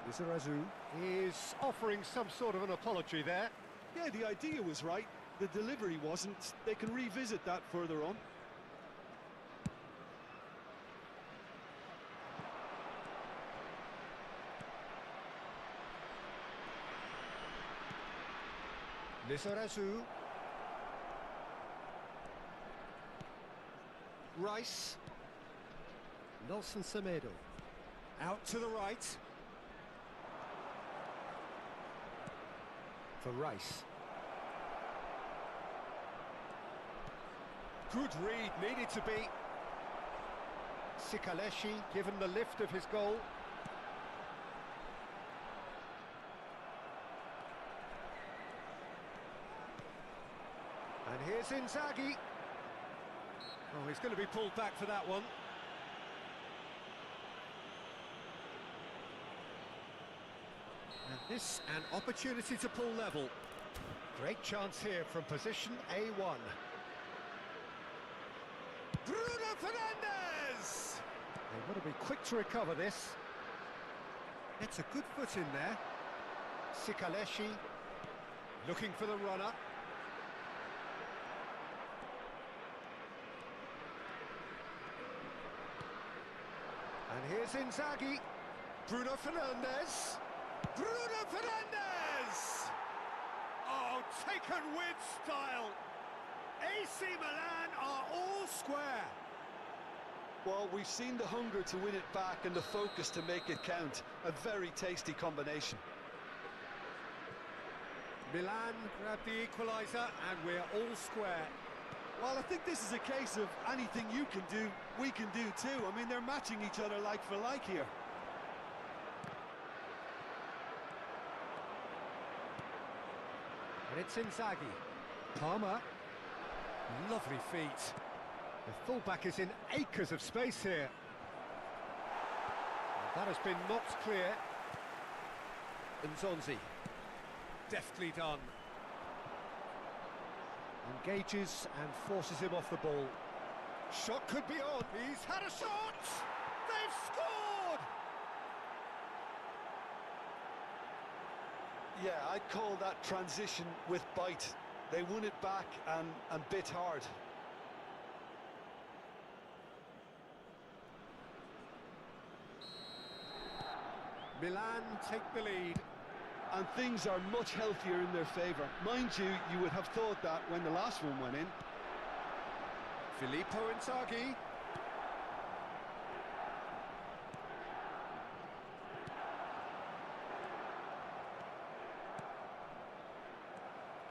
Lizarazu is offering some sort of an apology there. Yeah, the idea was right. The delivery wasn't. They can revisit that further on. Lizarazu. Rice. Nelson Semedo. Out to the right. For Rice. Good read, needed to be. Sikaleshi given the lift of his goal. And here's Inzaghi. Oh, he's going to be pulled back for that one. And this, an opportunity to pull level. Great chance here from position A1. Bruno Fernandes! They want to be quick to recover this. It's a good foot in there. Sikaleshi looking for the runner. And here's Inzaghi. Bruno Fernandes. Bruno Fernandes! Oh, taken with style. AC Milan are all square. Well, we've seen the hunger to win it back and the focus to make it count. A very tasty combination. Milan grabbed the equaliser and we're all square. Well, I think this is a case of anything you can do, we can do too. I mean, they're matching each other like for like here. And it's Inzaghi. Palmer. Lovely feet. The fullback is in acres of space here. That has been knocked clear. Nzonzi. Deftly done. Engages and forces him off the ball. Shot could be on. He's had a shot! They've scored! Yeah, I'd call that transition with bite. They won it back and bit hard. Milan take the lead. And things are much healthier in their favour. Mind you, you would have thought that when the last one went in. Filippo Inzaghi.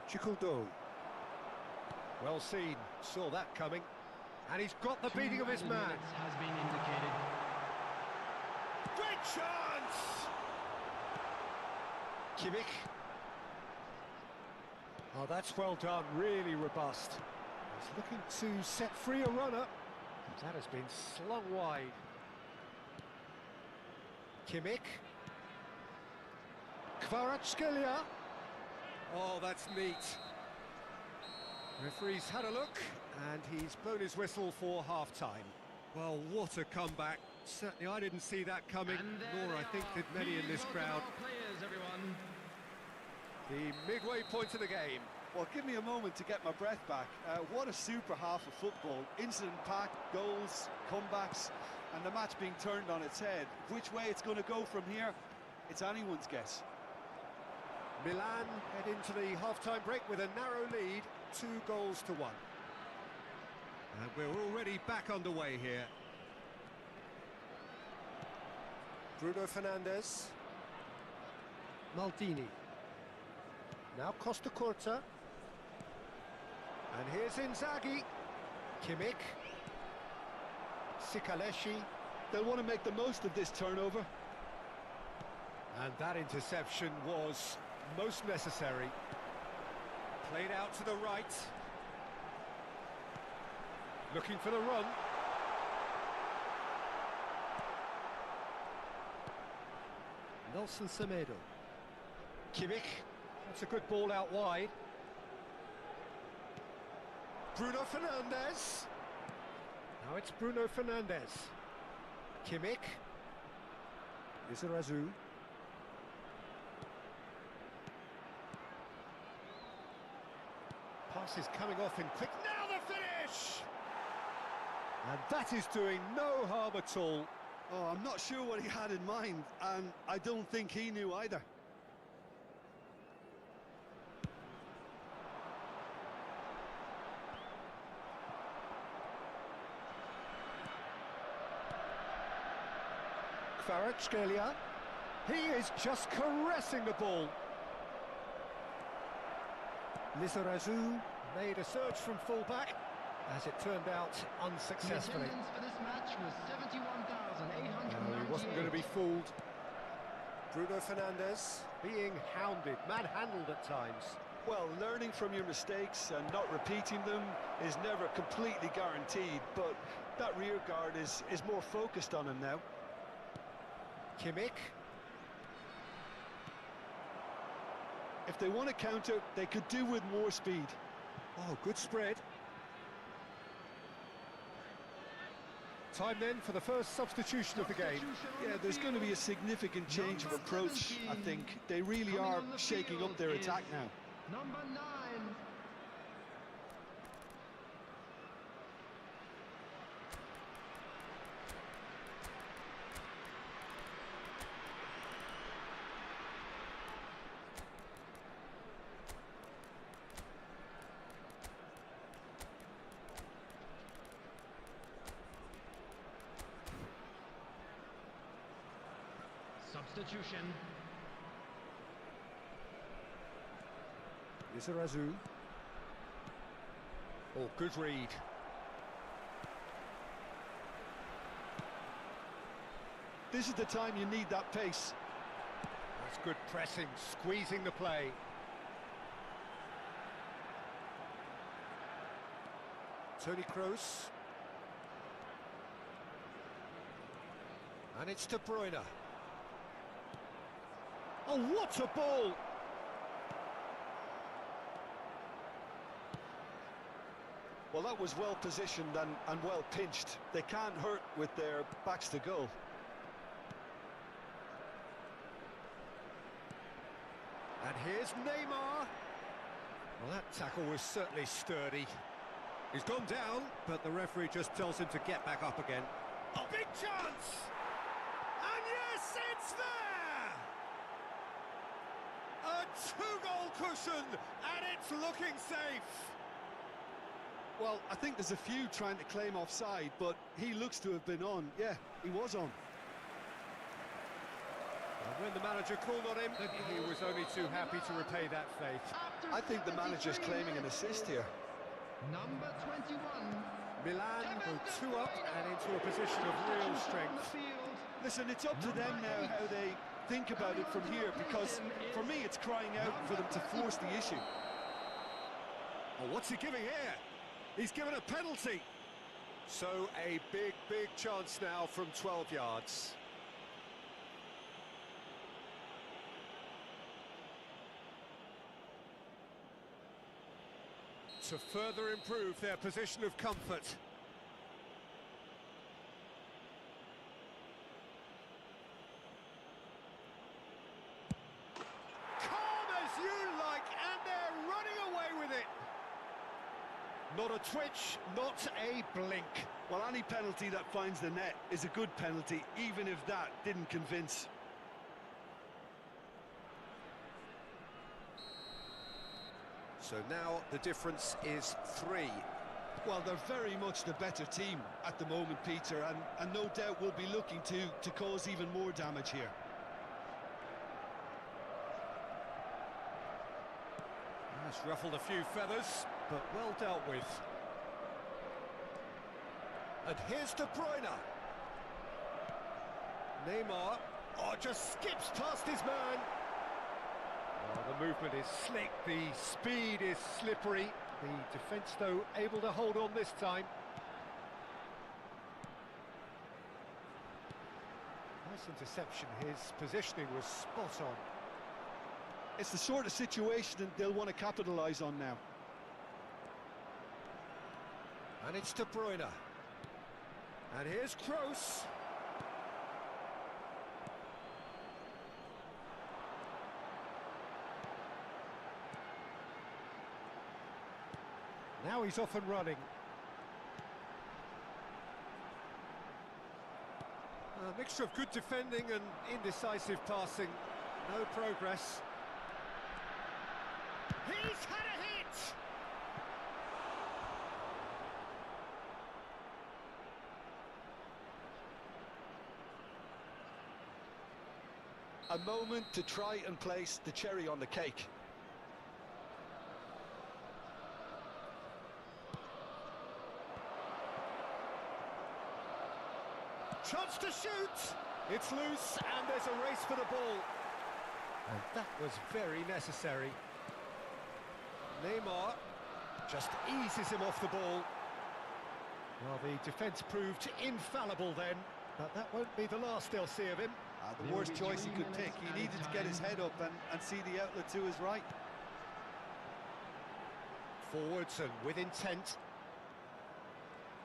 Chikuldo. Well seen, saw that coming. And he's got the beating of his man. Has been indicated. Great chance! Kimmich. Oh, that's well done, really robust. He's looking to set free a runner. That has been slung wide. Kimmich. Kvaratskhelia. Oh, that's neat. Referee's had a look, and he's blown his whistle for half-time. Well, what a comeback. Certainly I didn't see that coming, nor I think did many in this crowd. Players, everyone. The midway point of the game. Well, give me a moment to get my breath back. What a super half of football. Incident-packed, goals, comebacks, and the match being turned on its head. Which way it's going to go from here, it's anyone's guess. Milan head into the half-time break with a narrow lead, 2-1. And we're already back underway here. Bruno Fernandes. Maldini. Now Costa Curta. And here's Inzaghi. Kimmich. Sikaleshi. They'll want to make the most of this turnover. And that interception was most necessary. Played out to the right. Looking for the run. Nelson Semedo. Kimmich. That's a good ball out wide. Bruno Fernandes. Now it's Bruno Fernandes. Kimmich. Izarazu. Pass is coming off in quick. Now the finish! And that is doing no harm at all. Oh, I'm not sure what he had in mind, and I don't think he knew either. Kvaratskhelia. He is just caressing the ball. Lizarazu made a surge from fullback, as it turned out unsuccessfully. The attendance for this match was 71,898. No, he wasn't going to be fooled. Bruno Fernandes being hounded, manhandled at times. Well, learning from your mistakes and not repeating them is never completely guaranteed, but that rear guard is more focused on him now. Kimmich. If they want to counter, they could do with more speed. Oh, good spread. Time then for the first substitution of the game. Yeah, there's going to be a significant change of approach, I think. They really are shaking up their attack now. Number 9. Substitution. Izarazu. Oh, good read. This is the time you need that pace. That's good pressing, squeezing the play. Toni Kroos. And it's De Bruyne. Oh, what a ball! Well, that was well positioned and well pinched. They can't hurt with their backs to goal. And here's Neymar. Well, that tackle was certainly sturdy. He's gone down, but the referee just tells him to get back up again. A big chance! And yes, it's there! A two-goal cushion, and it's looking safe. Well, I think there's a few trying to claim offside, but he looks to have been on. Yeah, he was on. And when the manager called on him, he was only too happy to repay that faith. I think the manager's claiming an assist here. Number 21. Milan go 2 up and into a position of real strength. Listen, it's up to them now how they think about it from here, because for me it's crying out for them to force the issue. Oh, what's he giving here? He's given a penalty. So a big chance now from 12 yards. To further improve their position of comfort. Calm as you like, and they're running away with it. Not a twitch, not a blink. Well, any penalty that finds the net is a good penalty, even if that didn't convince. So now the difference is 3. Well, they're very much the better team at the moment, Peter, and no doubt will be looking to cause even more damage here. That's ruffled a few feathers, but well dealt with. And here's De Bruyne. Neymar, just skips past his man. Oh, the movement is slick, the speed is slippery. The defence, though, able to hold on this time. Nice interception, his positioning was spot on. It's the sort of situation that they'll want to capitalise on now. And it's De Bruyne. And here's Kroos. Now he's off and running. A mixture of good defending and indecisive passing. No progress. He's had a hit! A moment to try and place the cherry on the cake. Chance to shoot! It's loose and there's a race for the ball. And that was very necessary. Neymar just eases him off the ball. Well, the defence proved infallible then, but that won't be the last they'll see of him. The worst choice he could pick. He needed to get his head up and see the outlet to his right. Forwards and with intent.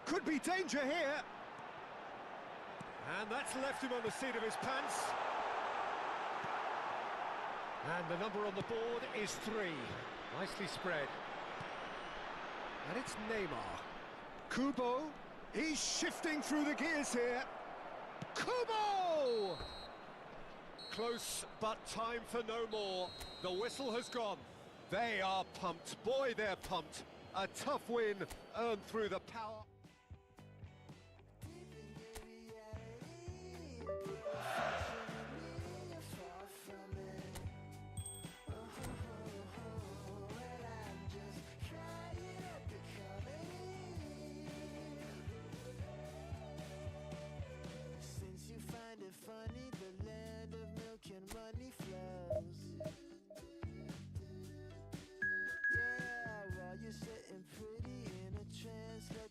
Could be danger here. And that's left him on the seat of his pants. And the number on the board is 3. Nicely spread. And it's Neymar. Kubo, he's shifting through the gears here. Kubo! Close, but time for no more. The whistle has gone. They are pumped. Boy, they're pumped. A tough win earned through the power. Funny, the land of milk and money flows. Yeah, while you're sitting pretty in a trance, let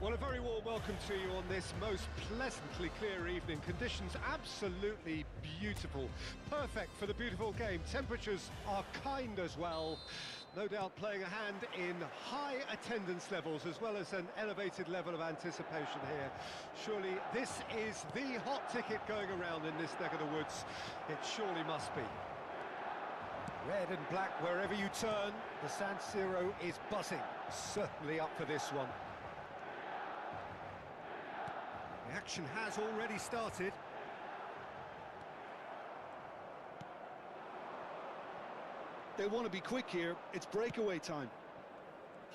Well, a very warm welcome to you on this most pleasantly clear evening. Conditions absolutely beautiful. Perfect for the beautiful game. Temperatures are kind as well. No doubt playing a hand in high attendance levels as well as an elevated level of anticipation here. Surely this is the hot ticket going around in this neck of the woods. It surely must be. Red and black wherever you turn. The San Siro is buzzing. Certainly up for this one. The action has already started. They want to be quick here. It's breakaway time.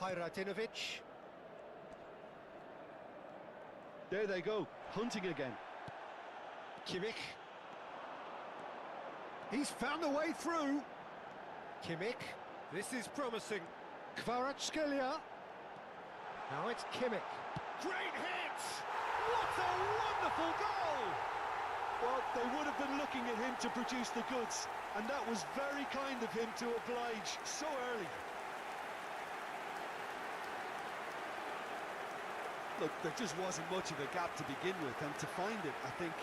Hajratinovic. There they go, hunting again. Kimmich. He's found a way through. Kimmich. This is promising. Kvaratskhelia. Now it's Kimmich. Great hit! What a wonderful goal! Well, they would have been looking at him to produce the goods, and that was very kind of him to oblige so early. Look, there just wasn't much of a gap to begin with, and to find it, I think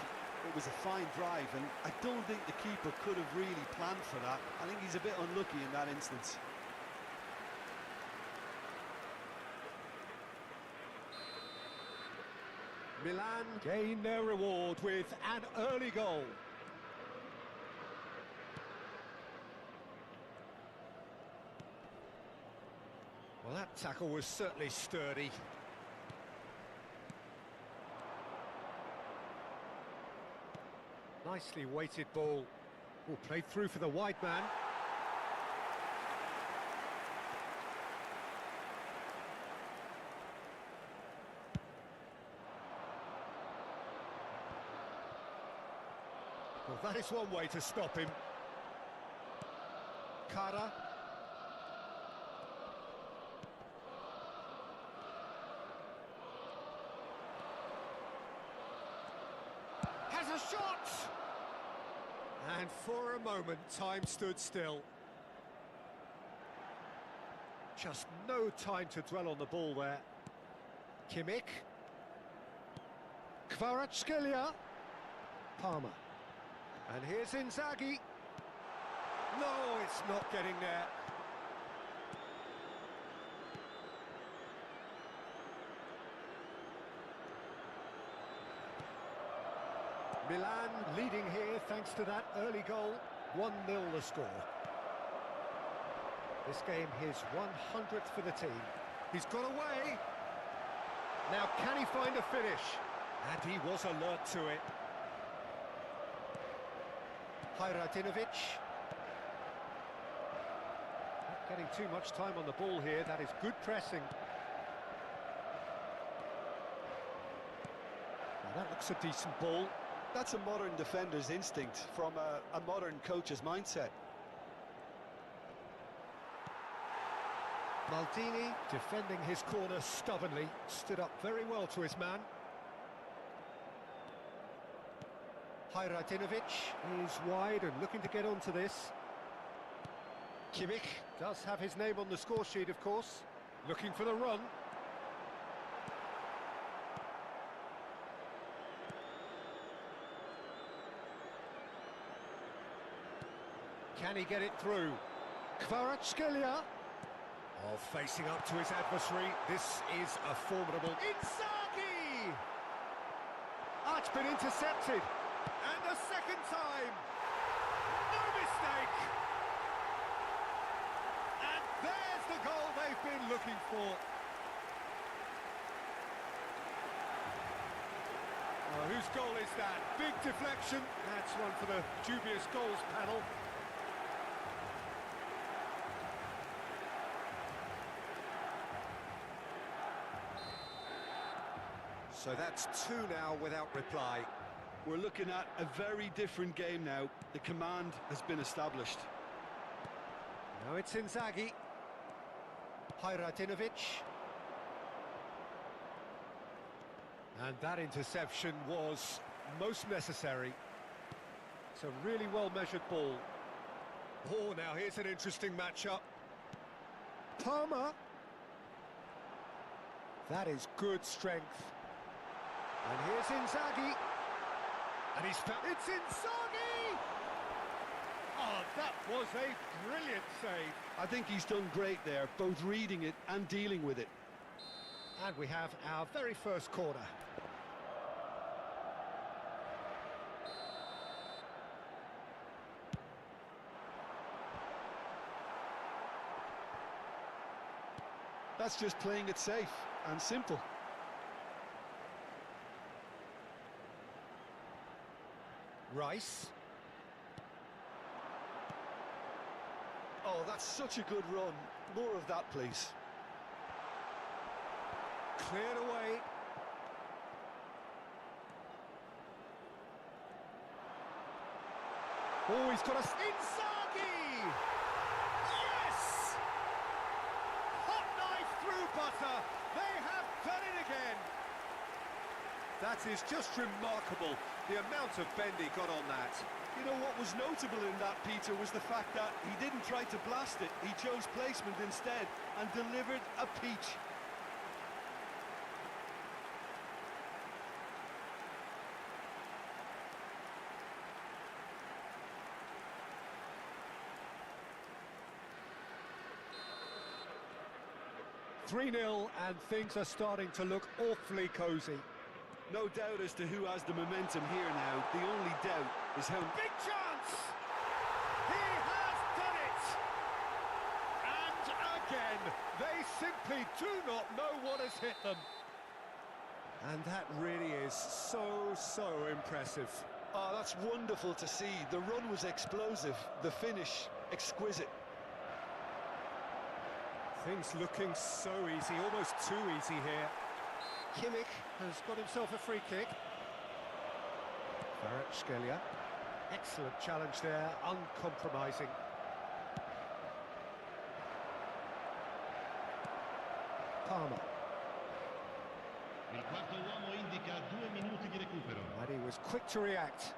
it was a fine drive, and I don't think the keeper could have really planned for that. I think he's a bit unlucky in that instance. Milan gain their reward with an early goal. Well, that tackle was certainly sturdy. Nicely weighted ball. Oh, played through for the wide man. Well, that is one way to stop him. Kara. Has a shot! And for a moment, time stood still. Just no time to dwell on the ball there. Kimmich. Kvaratskhelia. Palmer. And here's Inzaghi. No, it's not getting there. Milan leading here thanks to that early goal. 1-0 the score. This game his 100th for the team. He's got away. Now can he find a finish? And he was alert to it. Hajratinovic. Not getting too much time on the ball here. That is good pressing. Now that looks a decent ball. That's a modern defender's instinct from a modern coach's mindset. Maldini defending his corner stubbornly. Stood up very well to his man. Hajratinovic is wide and looking to get onto this. Kimmich does have his name on the score sheet, of course. Looking for the run. Can he get it through? Kvaratskhelia. Oh, facing up to his adversary. This is a formidable... Inzaghi! Ah, it's been intercepted. And a second time. No mistake. And there's the goal they've been looking for. Oh, whose goal is that? Big deflection. That's one for the dubious goals panel. So that's 2 now without reply. We're looking at a very different game now. The command has been established. Now it's Inzaghi. Hajratinovic. And that interception was most necessary. It's a really well-measured ball. Oh, now here's an interesting matchup. Palmer. That is good strength. And here's Inzaghi. And he's found... It's Inzaghi! Oh, that was a brilliant save. I think he's done great there, both reading it and dealing with it. And we have our very first corner. That's just playing it safe and simple. Rice. Oh, that's such a good run. More of that, please. Cleared away. Oh, he's got a... Inzaghi! Yes! Hot knife through butter. They have done it again. That is just remarkable, the amount of bend he got on that. You know, what was notable in that, Peter, was the fact that he didn't try to blast it. He chose placement instead and delivered a peach. .3-0 and things are starting to look awfully cosy. No doubt as to who has the momentum here now. The only doubt is how... Big chance! He has done it! And again, they simply do not know what has hit them. And that really is so impressive. Oh, that's wonderful to see. The run was explosive, the finish exquisite. Things looking so easy, almost too easy here. Kimmich has got himself a free kick. Kvaratskhelia. Excellent challenge there, uncompromising. Palmer. Il quarto uomo indica 2 minuti di recupero. And he was quick to react.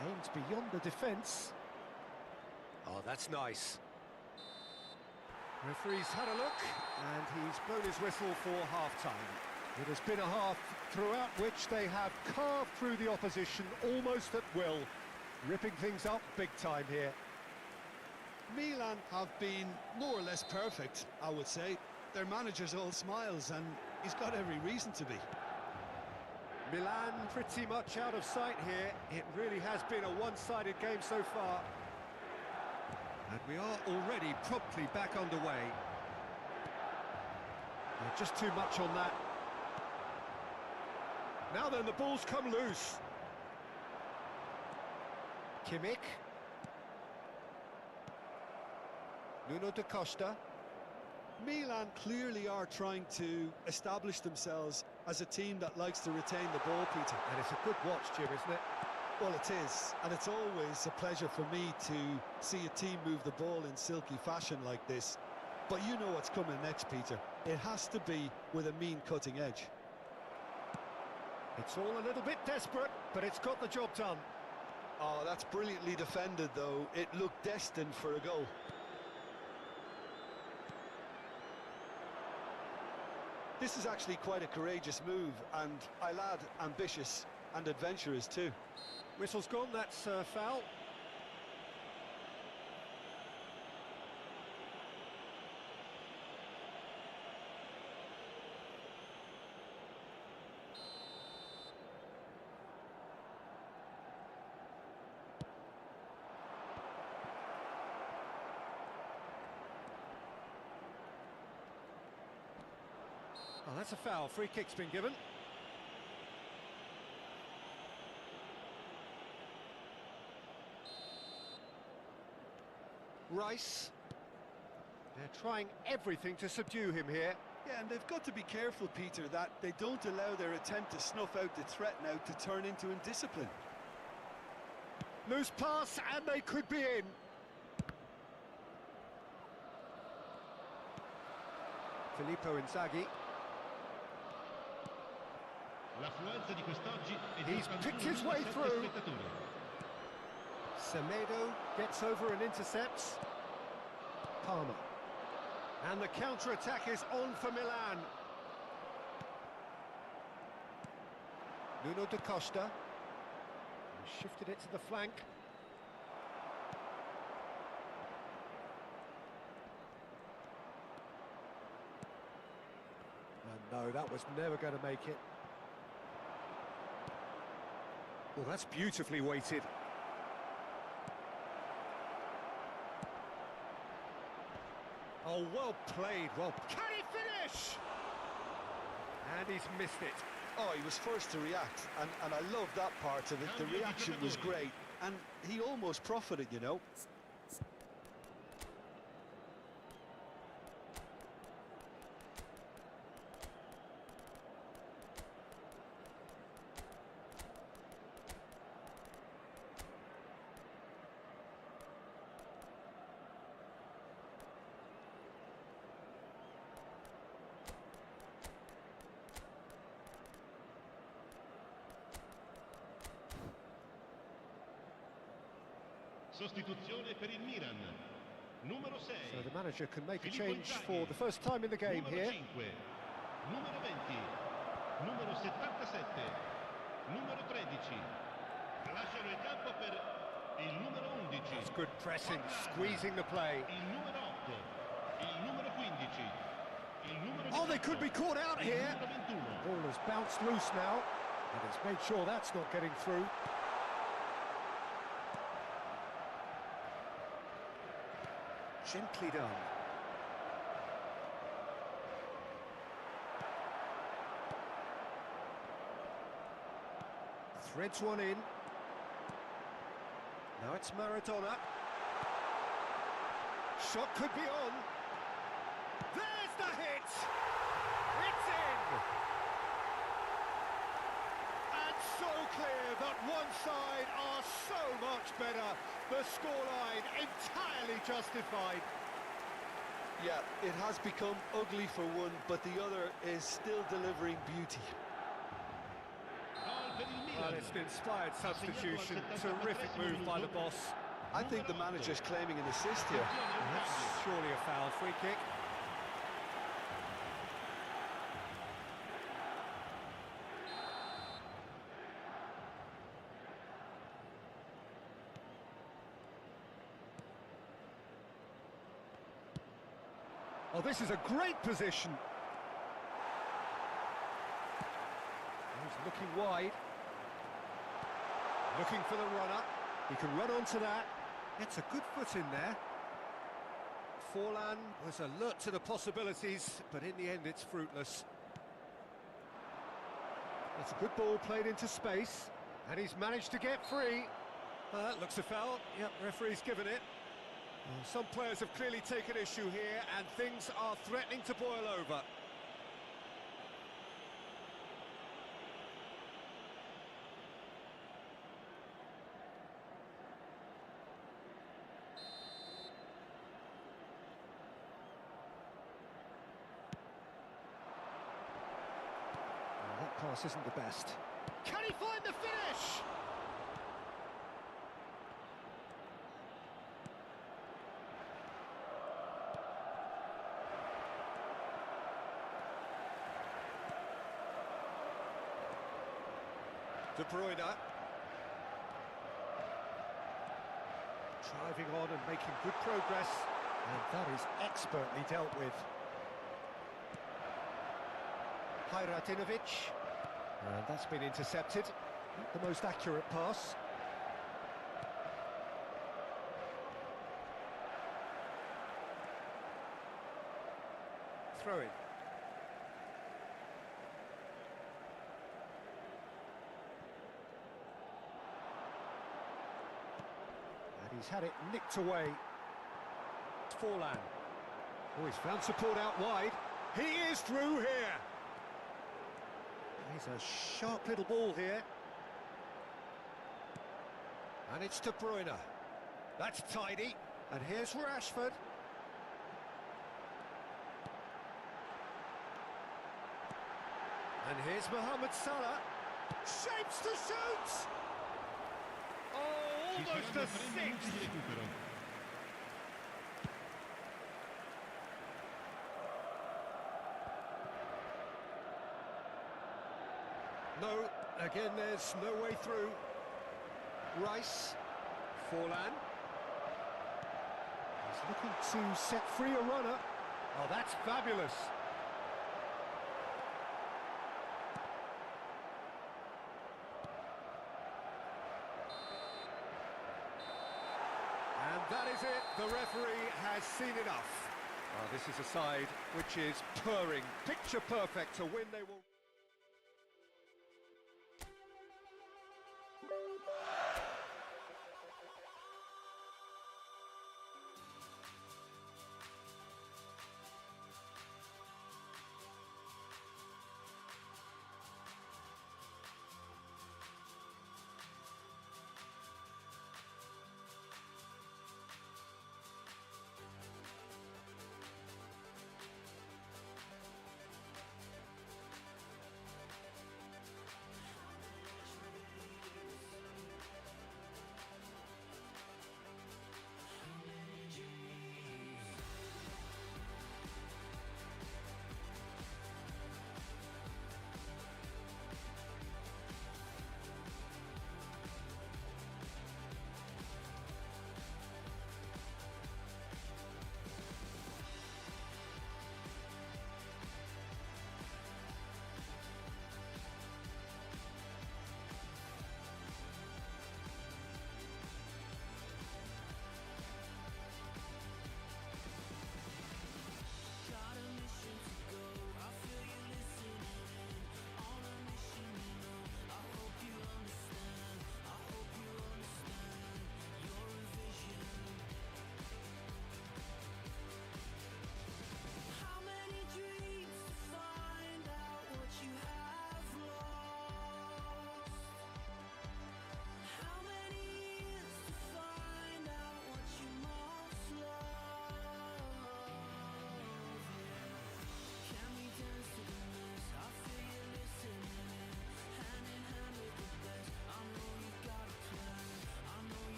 Aimed beyond the defence. Oh, that's nice. Referee's had a look, and he's blown his whistle for half-time. It has been a half throughout which they have carved through the opposition almost at will, ripping things up big time here. Milan have been more or less perfect, I would say. Their manager's all smiles, and he's got every reason to be. Milan pretty much out of sight here. It really has been a one-sided game so far. And we are already promptly back underway. Just too much on that. Now then, the ball's come loose. Kimmich. Nuno da Costa. Milan clearly are trying to establish themselves as a team that likes to retain the ball, Peter. And it's a good watch, Jim, isn't it? Well, it is, and it's always a pleasure for me to see a team move the ball in silky fashion like this. But you know what's coming next, Peter. It has to be with a mean cutting edge. It's all a little bit desperate, but it's got the job done. Oh, that's brilliantly defended, though. It looked destined for a goal. This is actually quite a courageous move, and I'll add ambitious and adventurous too. Whistle's gone, that's foul. Oh, that's a foul. Free kick's been given. Rice. They're trying everything to subdue him here. Yeah, and they've got to be careful, Peter, that they don't allow their attempt to snuff out the threat now to turn into indiscipline. Loose pass, and they could be in. Filippo Inzaghi. L'affluenza di quest'oggi è di He's picked his 81.7 way through. spettatori. Semedo gets over and intercepts. Palmer. And the counter-attack is on for Milan. Nuno da Costa. He shifted it to the flank. And no, that was never going to make it. Well, that's beautifully weighted. Oh, well played. Well, can he finish? And he's missed it. Oh, he was first to react, and I love that part of it. The reaction was great, and he almost profited, you know. Sostituzione per il Milan. Numero 6. So the manager can make a change for the first time in the game here. Numero 20. Numero 77. Numero 13. Lasciano il campo per il numero 11. That's good pressing, squeezing the play. Il numero 8. Il numero 15. Il numero 18. Oh, they could be caught out Il here. numero 21. Ball has bounced loose now, and it's made sure that's not getting through. Gently done. Threads one in. Now it's Maradona. Shot could be on. There's the hit! It's in! And so clear that one side are so much better. The scoreline entirely justified. Yeah, it has become ugly for one, but the other is still delivering beauty. Well, it's an inspired substitution. Terrific move by the boss. I think the manager's claiming an assist here. That's surely a foul. Free kick. Oh, this is a great position. He's looking wide. Looking for the runner. He can run onto that. It's a good foot in there. Forlan was alert to the possibilities, but in the end it's fruitless. It's a good ball played into space, and he's managed to get free. That looks a foul. Yep, referee's given it. Some players have clearly taken issue here, and things are threatening to boil over. Well, that pass isn't the best. Can he find the finish? De Bruyne. Driving on and making good progress. And that is expertly dealt with. Hajratinovic. And that's been intercepted. Not the most accurate pass. Throw in. He's had it nicked away. Forlan. Oh, he's found support out wide. He is through here. He's a sharp little ball here. And it's De Bruyne. That's tidy. And here's Rashford. And here's Mohamed Salah. Shapes to shoot! Oh, Almost saranno a 3 minuti sixth. di recupero. No, again, there's no way through. Rice, Forlan. He's looking to set free a runner. Oh, that's fabulous. And that is it. The referee has seen enough. This is a side which is purring, picture perfect to win. They will.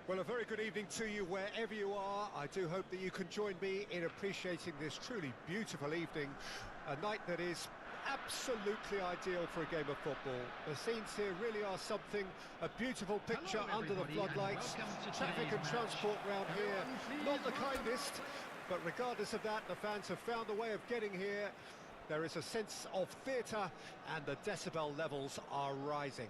Well, a very good evening to you wherever you are. I do hope that you can join me in appreciating this truly beautiful evening, a night that is absolutely ideal for a game of football. The scenes here really are something, a beautiful picture Hello, under the everybody, and floodlights. welcome to Traffic and today's transport match. round here, Everyone, please not the welcome- kindest, but regardless of that, the fans have found a way of getting here. There is a sense of theatre and the decibel levels are rising.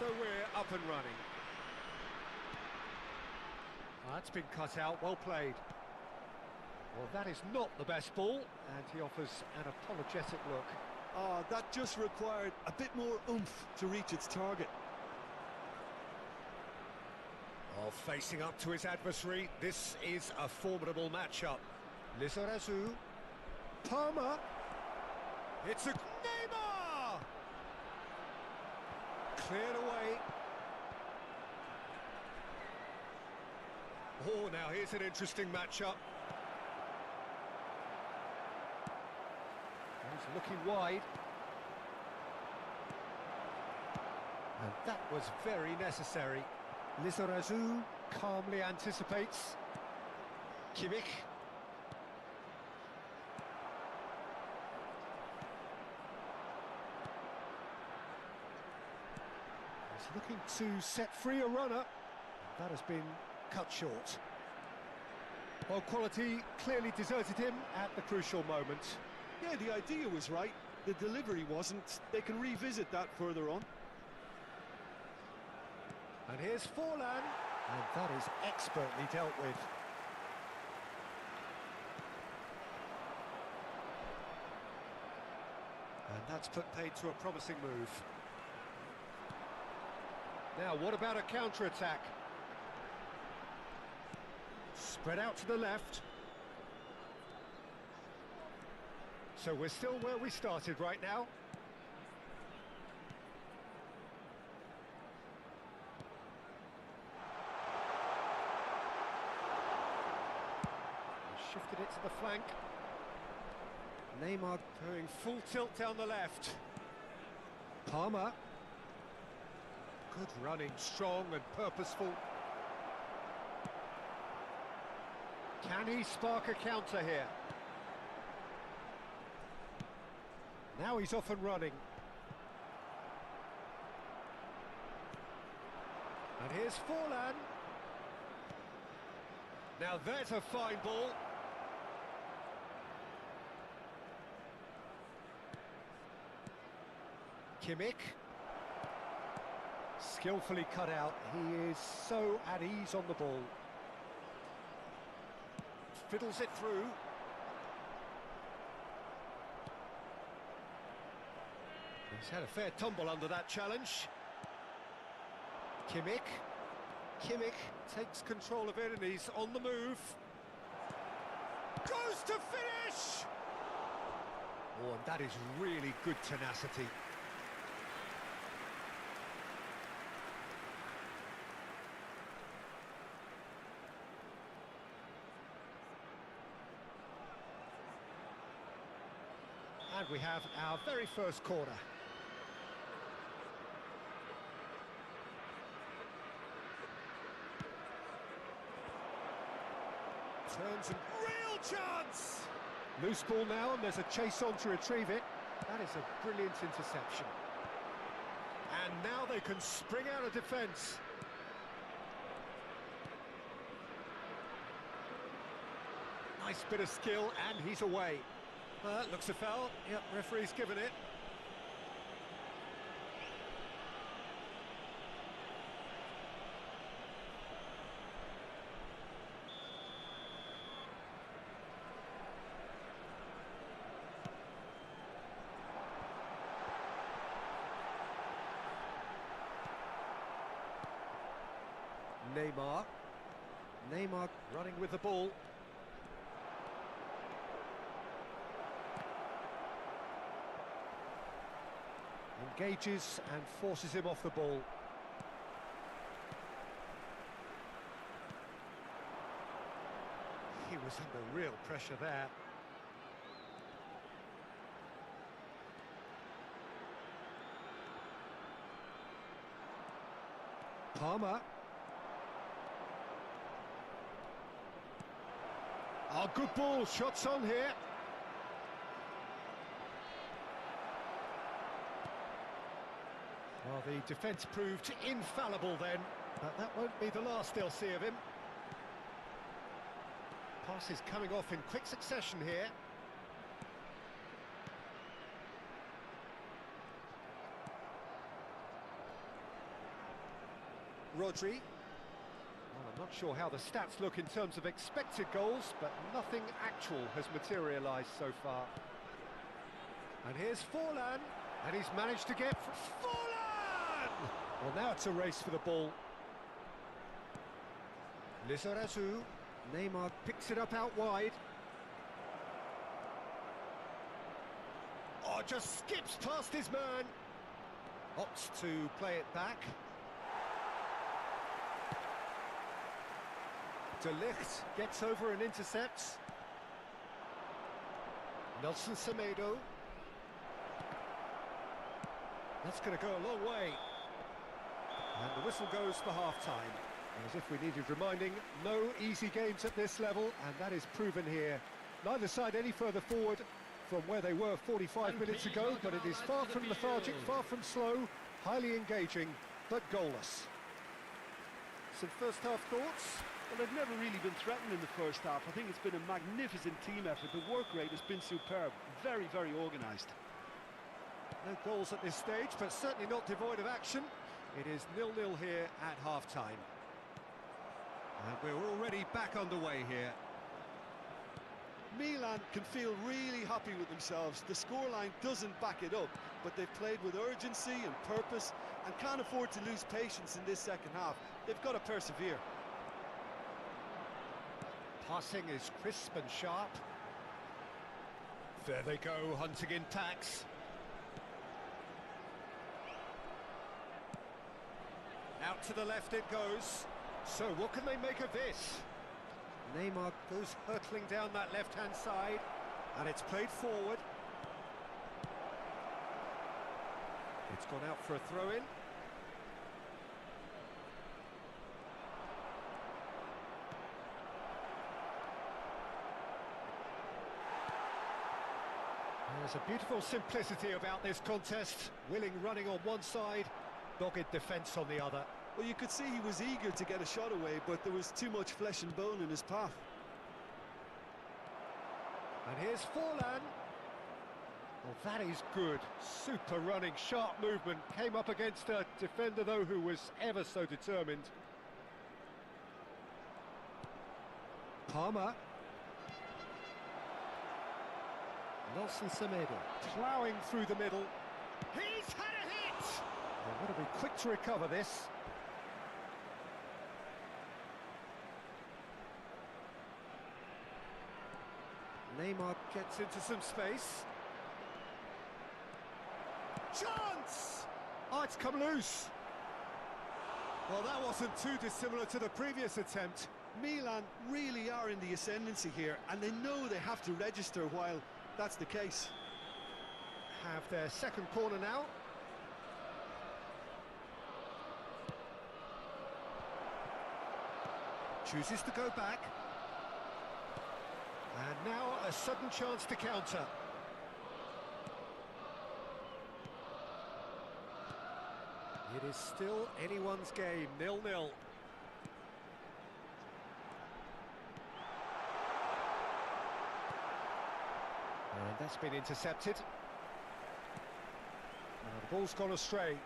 So we're up and running. That's been cut out, well played. Well, that is not the best ball, and he offers an apologetic look. Oh, that just required a bit more oomph to reach its target. Oh, facing up to his adversary, this is a formidable matchup. Lizarazu, Palmer, it's a Neymar! Cleared away. Oh, now here's an interesting matchup. He's looking wide. And that was very necessary. Lizarazu calmly anticipates. Kimmich. He's looking to set free a runner. That has been cut short. Well, quality clearly deserted him at the crucial moment. Yeah, the idea was right. The delivery wasn't. They can revisit that further on. And here's Forlan, and that is expertly dealt with. And that's put paid to a promising move. Now, what about a counter-attack? Spread out to the left. So we're still where we started right now. Shifted it to the flank. Neymar going full tilt down the left. Palmer. Good running, strong and purposeful. Can he spark a counter here? Now he's off and running. And here's Forlan. Now there's a fine ball. Kimmich. Skillfully cut out. He is so at ease on the ball. Fiddles it through. He's had a fair tumble under that challenge. Kimmich. Kimmich takes control of it and he's on the move. Goes to finish! Oh, and that is really good tenacity. And we have our very first corner. Turns and real chance! Loose ball now and there's a chase on to retrieve it. That is a brilliant interception. And now they can spring out of defence. Nice bit of skill and he's away. Looks a foul. Yep, referee's given it. Neymar. Neymar running with the ball. Engages and forces him off the ball. He was under real pressure there. Palmer. Oh, good ball, shots on here. Well, the defence proved infallible then, but that won't be the last they'll see of him. Passes coming off in quick succession here. Rodri. Well, I'm not sure how the stats look in terms of expected goals, but nothing actual has materialised so far. And here's Forlan, and he's managed to get Forlan! Well, now it's a race for the ball. Lizarazu, Neymar picks it up out wide. Oh, just skips past his man. Opts to play it back. De Ligt gets over and intercepts. Nelson Semedo. That's going to go a long way. And the whistle goes for half-time. As if we needed reminding, no easy games at this level, and that is proven here. Neither side any further forward from where they were 45 minutes ago, but it is far from lethargic, far from slow, highly engaging, but goalless. Some first-half thoughts? Well, they've never really been threatened in the first half. I think it's been a magnificent team effort. The work rate has been superb. Very, very organised. No goals at this stage, but certainly not devoid of action. It is 0-0 here at half-time. And we're already back underway here. Milan can feel really happy with themselves. The scoreline doesn't back it up, but they've played with urgency and purpose and can't afford to lose patience in this second half. They've got to persevere. Passing is crisp and sharp. There they go, hunting in packs. Out to the left it goes. So what can they make of this? Neymar goes hurtling down that left-hand side, and it's played forward. It's gone out for a throw-in. There's a beautiful simplicity about this contest. Willing running on one side, dogged defence on the other. Well, you could see he was eager to get a shot away, but there was too much flesh and bone in his path. And here's Forlan. Well, that is good. Super running, sharp movement. Came up against a defender, though, who was ever so determined. Palmer. Nelson Semedo ploughing through the middle. He's had a hit! They've got to be quick to recover this. Neymar gets into some space. Chance! Oh, it's come loose. Well, that wasn't too dissimilar to the previous attempt. Milan really are in the ascendancy here, and they know they have to register while that's the case. Have their second corner now. Chooses to go back. And now a sudden chance to counter. It is still anyone's game, 0-0. And that's been intercepted. Now the ball's gone astray.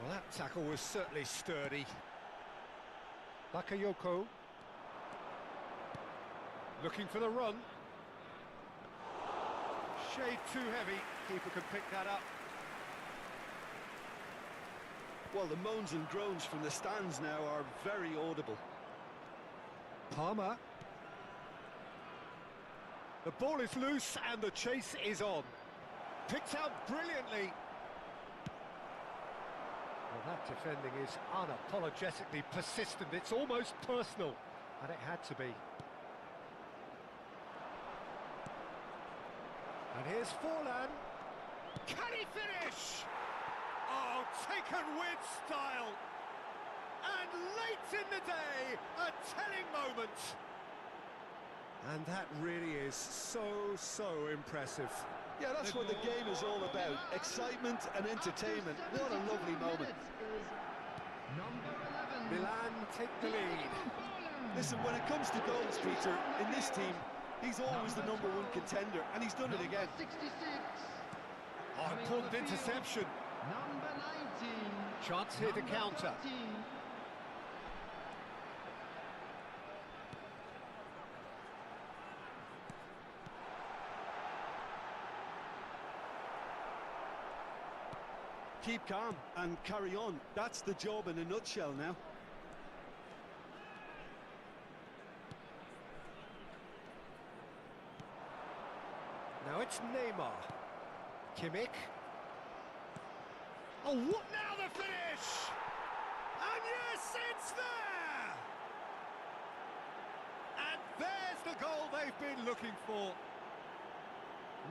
Well, that tackle was certainly sturdy. Bakayoko. Looking for the run. Shade too heavy. Keeper can pick that up. Well, the moans and groans from the stands now are very audible. Palmer. The ball is loose and the chase is on. Picked out brilliantly. Well, that defending is unapologetically persistent. It's almost personal, and it had to be. And here's Forlan. Can he finish? Oh, taken with style. And late in the day, a telling moment. And that really is so impressive. Yeah, that's what the game is all about. Excitement and entertainment. What a lovely moment. Milan take the lead. Listen, when it comes to goals, Peter, in this team, he's always the #1 contender, and he's done it again. Oh, important interception. Chance here to counter. Keep calm and carry on. That's the job in a nutshell now. Now it's Neymar. Kimmich. Oh, what now the finish? And yes, it's there! And there's the goal they've been looking for.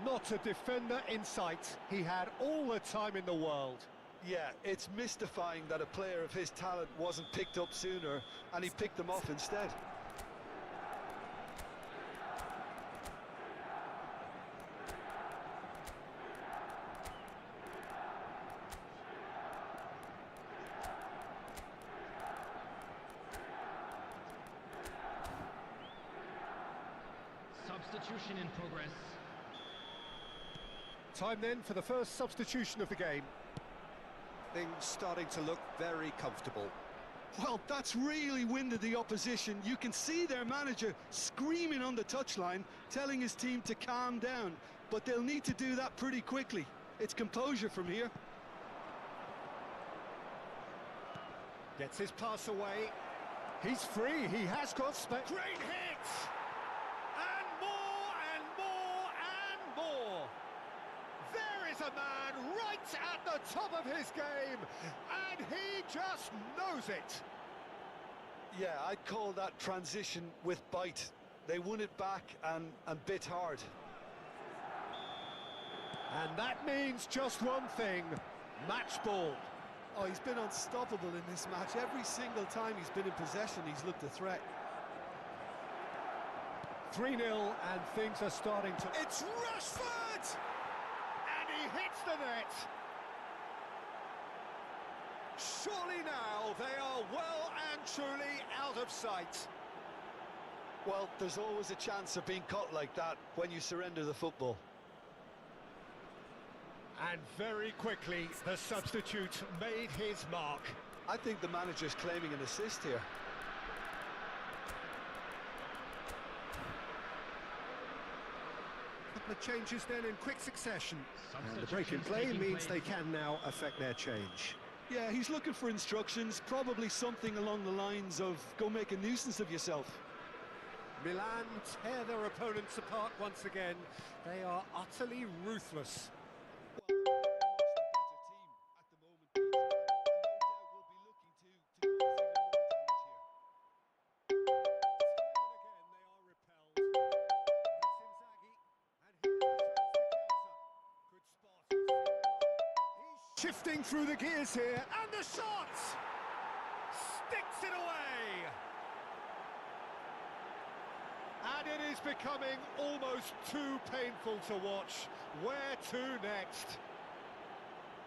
Not a defender in sight. He had all the time in the world. Yeah, it's mystifying that a player of his talent wasn't picked up sooner, and he picked them off instead. Substitution in progress. Time then for the first substitution of the game. Things starting to look very comfortable. Well, that's really winded the opposition. You can see their manager screaming on the touchline, telling his team to calm down. But they'll need to do that pretty quickly. It's composure from here. Gets his pass away. He's free. He has got space. Great hit! And more and more and more. There is a man right at the top of his game, and he just knows it. Yeah, I'd call that transition with bite. They won it back and bit hard. And that means just one thing, match ball. Oh, he's been unstoppable in this match. Every single time he's been in possession, he's looked a threat. 3-0 and things are starting to... It's Rashford! And he hits the net. Surely now they are well and truly out of sight. Well, there's always a chance of being caught like that when you surrender the football. And very quickly, the substitute made his mark. I think the manager's claiming an assist here. Couple of changes then in quick succession. And the break in play means they can now affect their change. Yeah, he's looking for instructions, probably something along the lines of, go make a nuisance of yourself. Milan tear their opponents apart once again. They are utterly ruthless. Shifting through the gears here, and the shot! Sticks it away! And it is becoming almost too painful to watch. Where to next?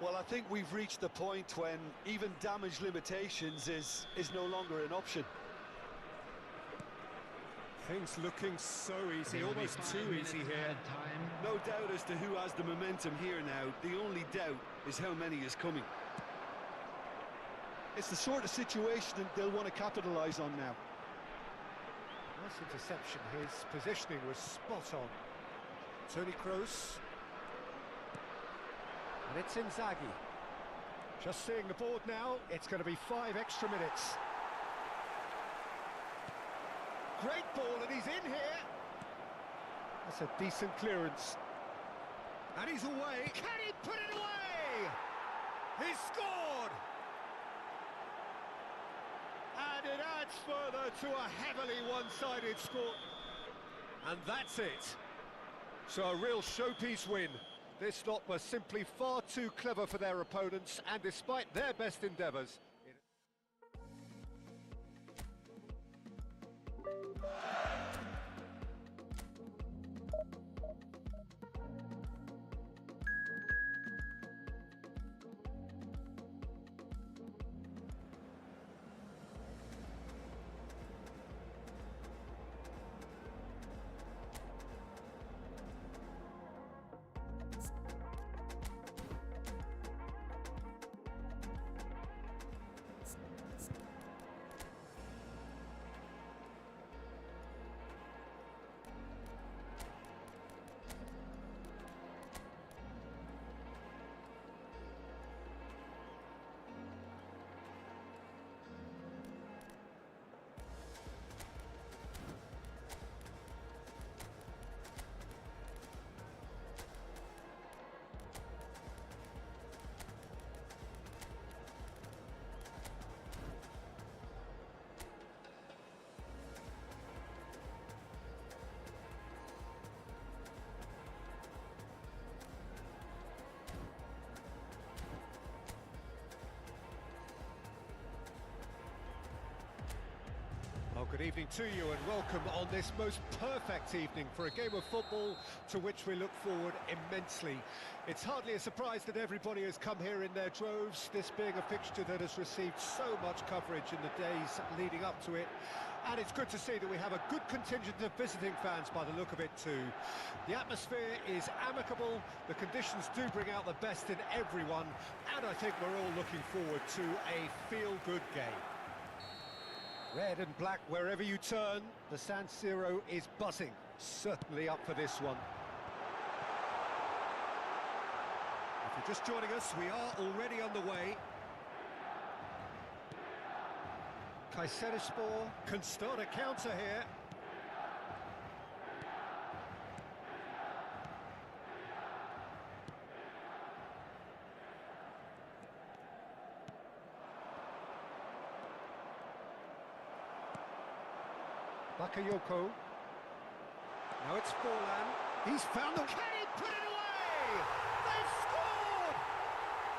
Well, I think we've reached the point when even damage limitations is no longer an option. Things looking so easy, almost too easy here. No doubt as to who has the momentum here now. The only doubt is how many is coming. It's the sort of situation that they'll want to capitalise on now. Nice interception. His positioning was spot on. Toni Kroos. And it's Inzaghi. Just seeing the board now, it's going to be 5 extra minutes. Great ball, and he's in here. That's a decent clearance. And he's away. Can he put it away? He scored! And it adds further to a heavily one-sided score. And that's it. So a real showpiece win. This lot was simply far too clever for their opponents, and despite their best endeavours, Good evening to you and welcome on this most perfect evening for a game of football to which we look forward immensely. It's hardly a surprise that everybody has come here in their droves, this being a fixture that has received so much coverage in the days leading up to it. And it's good to see that we have a good contingent of visiting fans by the look of it too. The atmosphere is amicable, the conditions do bring out the best in everyone, and I think we're all looking forward to a feel-good game. Red and black wherever you turn, the San Siro is buzzing. Certainly up for this one. If you're just joining us, we are already underway. Kayserispor can start a counter here. Bakayoko. Now it's Forlan. He's found the... Can he put it away? They've scored!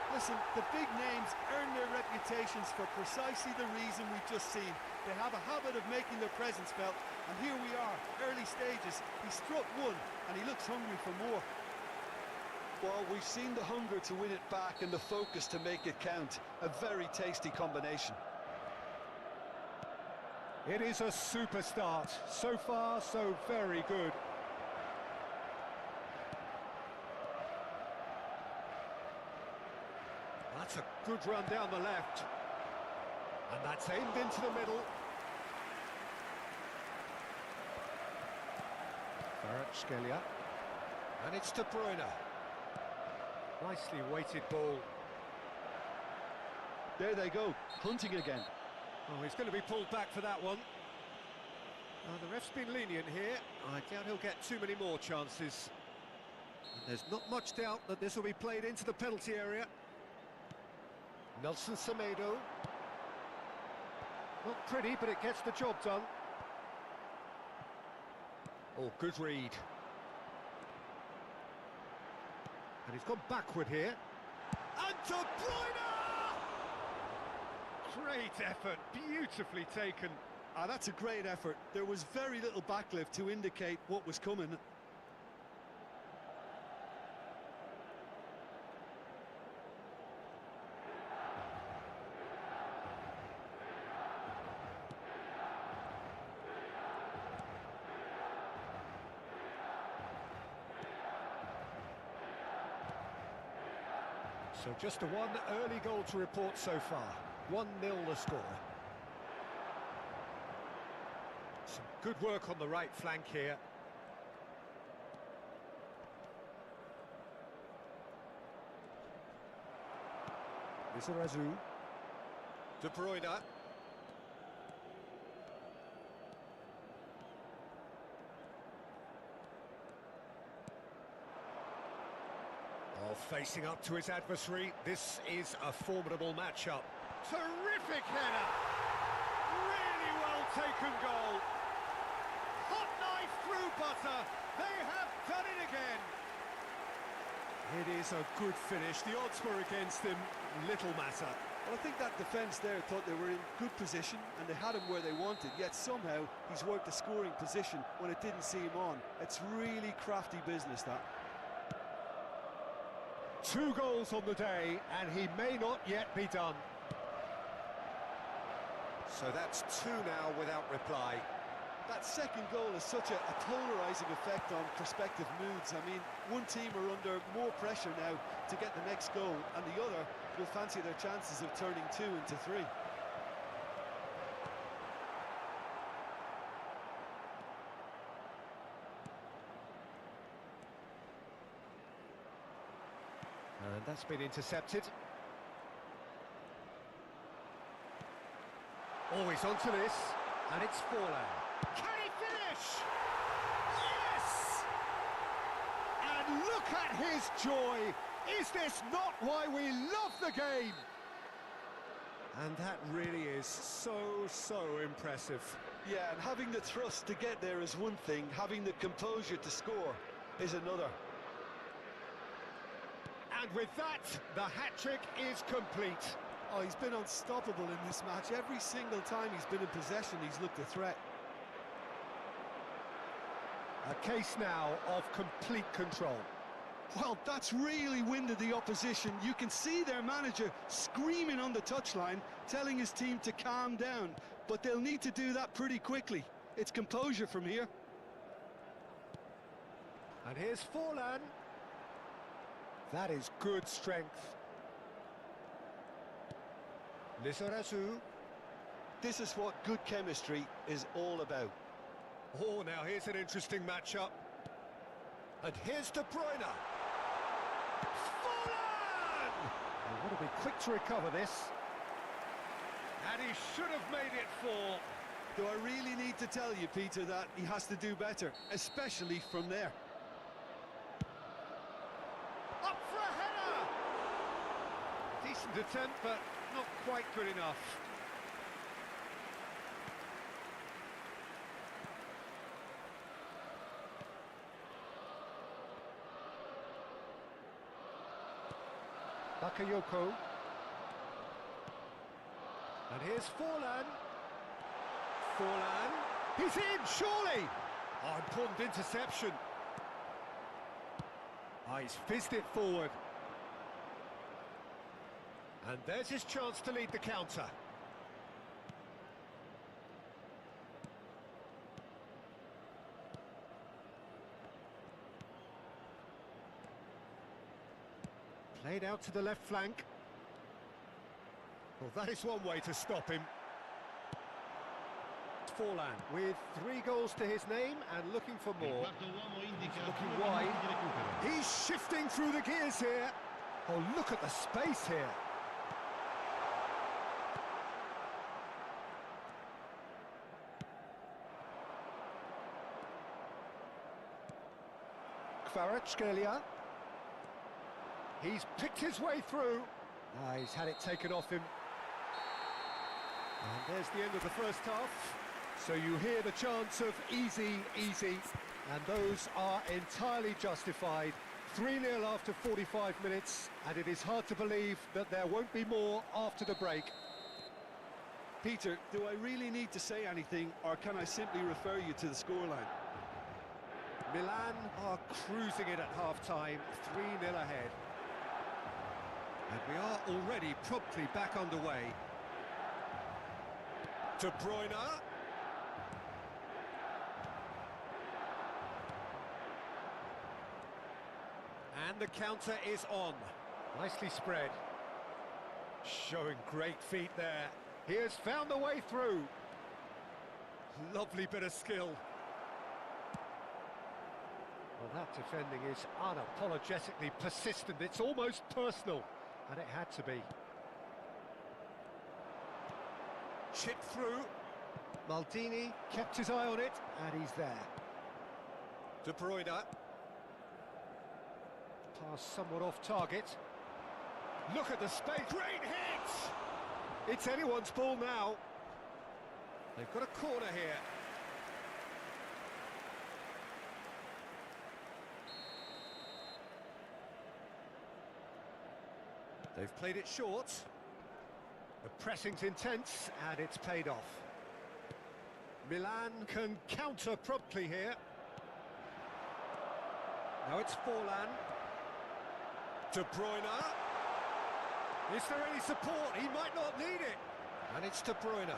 Listen, the big names earn their reputations for precisely the reason we've just seen. They have a habit of making their presence felt, and here we are, early stages. He struck one, and he looks hungry for more. Well, we've seen the hunger to win it back and the focus to make it count. A very tasty combination. It is a super start. So far, so very good. That's a good run down the left. And that's aimed into the middle. Kvaratskhelia. And it's De Bruyne. Nicely weighted ball. There they go, hunting again. Oh, he's going to be pulled back for that one. The ref's been lenient here. I doubt he'll get too many more chances. And there's not much doubt that this will be played into the penalty area. Nelson Semedo. Not pretty, but it gets the job done. Oh, good read. And he's gone backward here. And De Bruyne! Great effort, beautifully taken. That's a great effort. There was very little backlift to indicate what was coming. So just a one early goal to report so far. 1-0 the score. Some good work on the right flank here. Lizarazu. De Bruyne. Oh, facing up to his adversary, this is a formidable matchup. Terrific header! Really well taken goal. Hot knife through butter. They have done it again. It is a good finish. The odds were against him. Little matter. Well, I think that defence there thought they were in good position and they had him where they wanted, yet somehow he's worked the scoring position when it didn't see him on. It's really crafty business, that. 2 goals on the day, and he may not yet be done. So that's 2 now without reply. That second goal has such a polarising effect on prospective moods. I mean, one team are under more pressure now to get the next goal, and the other will fancy their chances of turning 2 into 3. And that's been intercepted. Always onto this, and it's Forlan. Can he finish? Yes! And look at his joy! Is this not why we love the game? And that really is so impressive. Yeah, and having the thrust to get there is one thing, having the composure to score is another. And with that, the hat-trick is complete. Oh, he's been unstoppable in this match. Every single time he's been in possession, he's looked a threat. A case now of complete control. Well, that's really winded the opposition. You can see their manager screaming on the touchline, telling his team to calm down. But they'll need to do that pretty quickly. It's composure from here. And here's Forlan. That is good strength. Lizarazu. This is what good chemistry is all about. Oh, now here's an interesting matchup. And here's De Bruyne. Forlan! They want to be quick to recover this. And he should have made it fall. Do I really need to tell you, Peter, that he has to do better, especially from there? Up for a header! Decent attempt, but not quite good enough. Bakayoko. And here's Forlan. Forlan. He's in, surely! Oh, important interception. Oh, he's fizzed it forward. And there's his chance to lead the counter. Played out to the left flank. Well, that is one way to stop him. Forlan with 3 goals to his name and looking for more. Looking wide. He's shifting through the gears here. Oh, look at the space here. Kvaratskhelia. He's picked his way through. He's had it taken off him. And there's the end of the first half. So you hear the chants of easy, easy, and those are entirely justified. 3-0 after 45 minutes, and it is hard to believe that there won't be more after the break. Peter, do I really need to say anything, or can I simply refer you to the scoreline? Milan are cruising it at half-time, 3-0 ahead. And we are already promptly back underway. De Bruyne. And the counter is on. Nicely spread. Showing great feet there. He has found the way through. Lovely bit of skill. Well, that defending is unapologetically persistent. It's almost personal. And it had to be. Chip through. Maldini kept his eye on it, and he's there. De Bruyne. Pass somewhat off target. Look at the space. Great hit! It's anyone's ball now. They've got a corner here. They've played it short. The pressing's intense, and it's paid off. Milan can counter promptly here. Now it's Forlan. De Bruyne. Is there any support? He might not need it. And it's De Bruyne.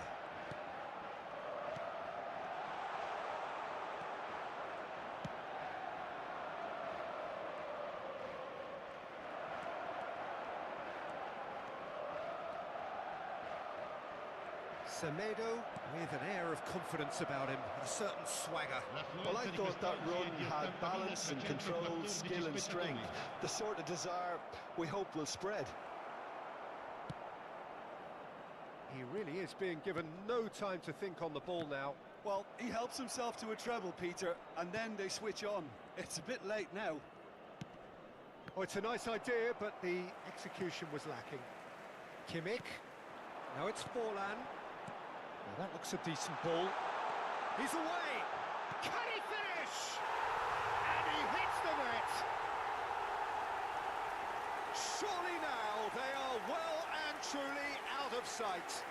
Semedo with an air of confidence about him, a certain swagger. Well, I thought that run had balance and control, skill and strength. The sort of desire we hope will spread. He really is being given no time to think on the ball now. Well, he helps himself to a treble, Peter, and then they switch on. It's a bit late now. Oh, it's a nice idea, but the execution was lacking. Kimmich. Now it's Forlan. Now that looks a decent ball. He's away! Can he finish? And he hits the net! Surely now they are well and truly out of sight.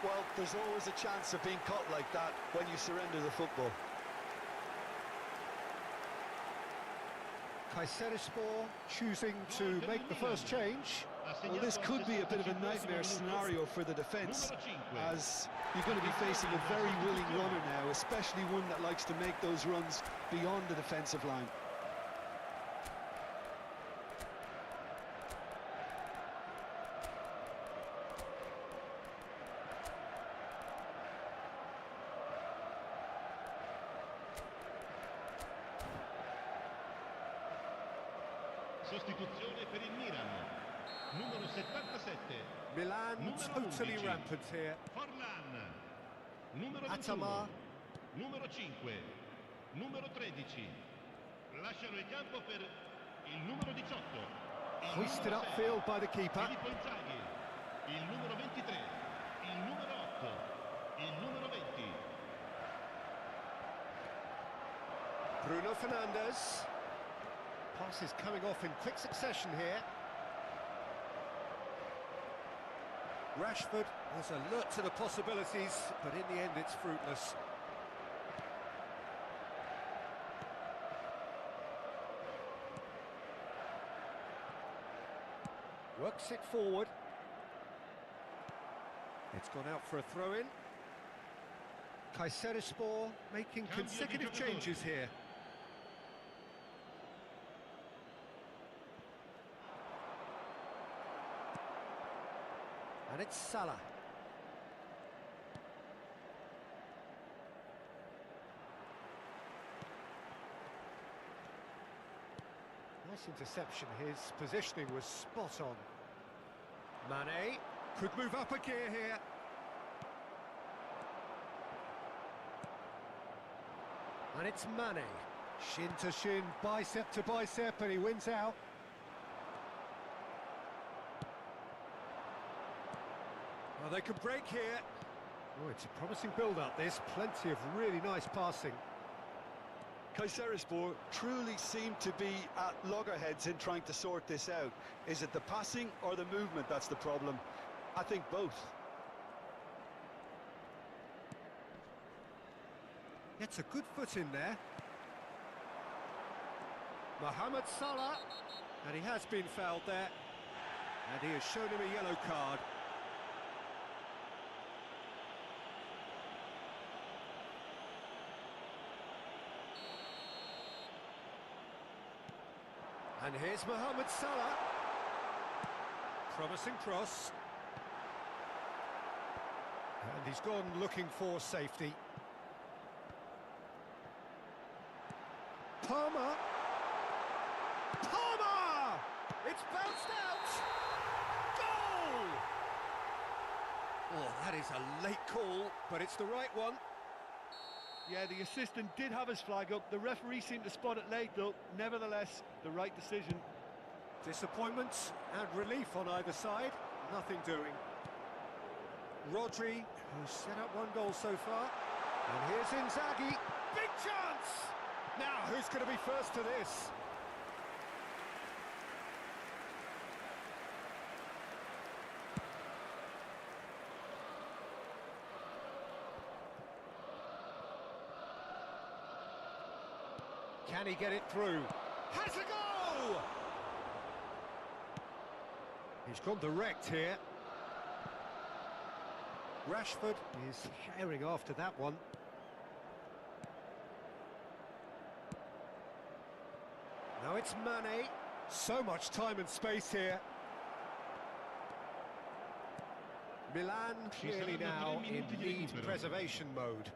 Well, there's always a chance of being caught like that when you surrender the football. Kayserispor choosing to make the first change. Well, this could be a bit of a nightmare scenario for the defence, as you're going to be facing a very willing runner now, especially one that likes to make those runs beyond the defensive line. Sostituzione per il Milan. Numero 77. Milan Numero totally 11. rampant here. Forlan. Numero 21. Atama. Numero 5. Numero 13. Lasciano il campo per il numero 18. Il Hoisted numero 6. upfield by the keeper. Filippo Inzaghi. Il numero 23. Il numero 8. Il numero 20. Bruno Fernandes. Passes coming off in quick succession here. Rashford was alert to the possibilities, but in the end it's fruitless. Works it forward. It's gone out for a throw-in. Kayserispor making consecutive changes here. And it's Salah. Nice interception. His positioning was spot on. Mane could move up a gear here. And it's Mane. Shin to shin, bicep to bicep, and he wins out. Well, they could break here. Oh, it's a promising build-up, this. Plenty of really nice passing. Kayserispor truly seem to be at loggerheads in trying to sort this out. Is it the passing or the movement that's the problem? I think both. Gets a good foot in there. Mohamed Salah. And he has been fouled there. And he has shown him a yellow card. And here's Mohamed Salah. Promising cross. And he's gone looking for safety. Palmer. Palmer! It's bounced out! Goal! Oh, that is a late call, but it's the right one. Yeah, the assistant did have his flag up. The referee seemed to spot it late, though. Nevertheless, the right decision. Disappointment and relief on either side. Nothing doing. Rodri, who's set up one goal so far. And here's Inzaghi. Big chance! Now, who's going to be first to this? Can he get it through? Has a go! He's gone direct here. Rashford is sharing after that one. Now it's Mane. So much time and space here. Milan clearly now in lead preservation mode.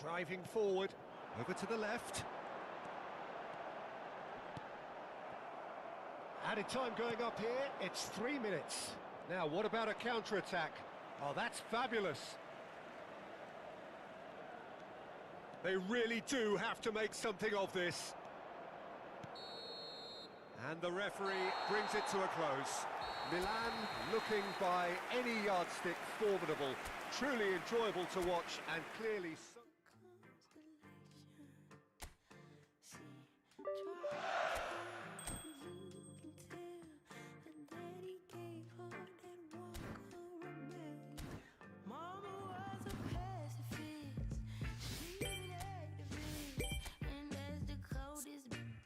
Driving forward, over to the left. Added time going up here, it's 3 minutes. Now, what about a counter-attack? Oh, that's fabulous. They really do have to make something of this. And the referee brings it to a close. Milan looking by any yardstick formidable. Truly enjoyable to watch and clearly so...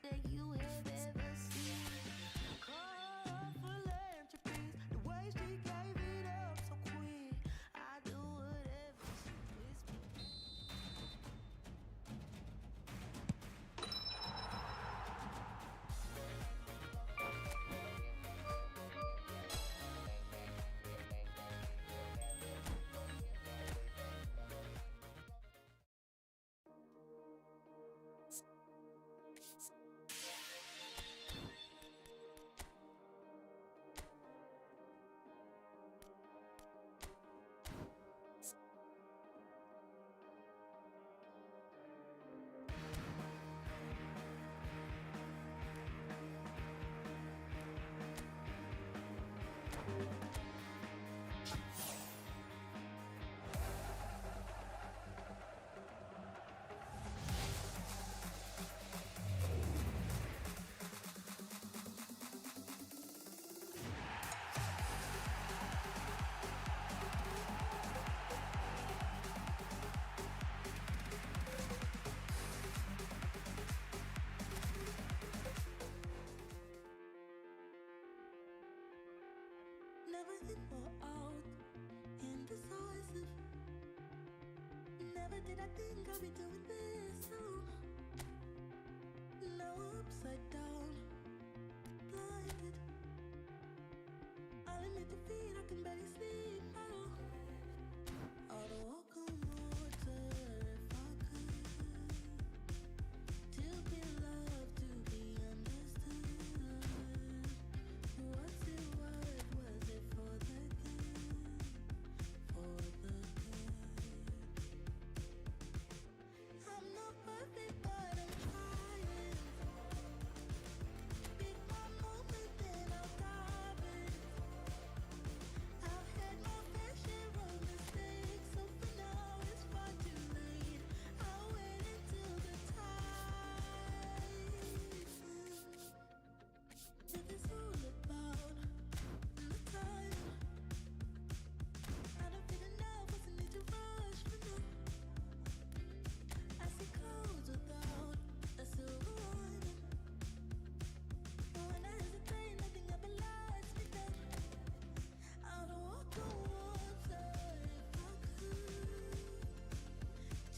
That you had Never did I think I'd be doing this soon. Now upside down, blinded. I'll admit defeat, I can barely sleep.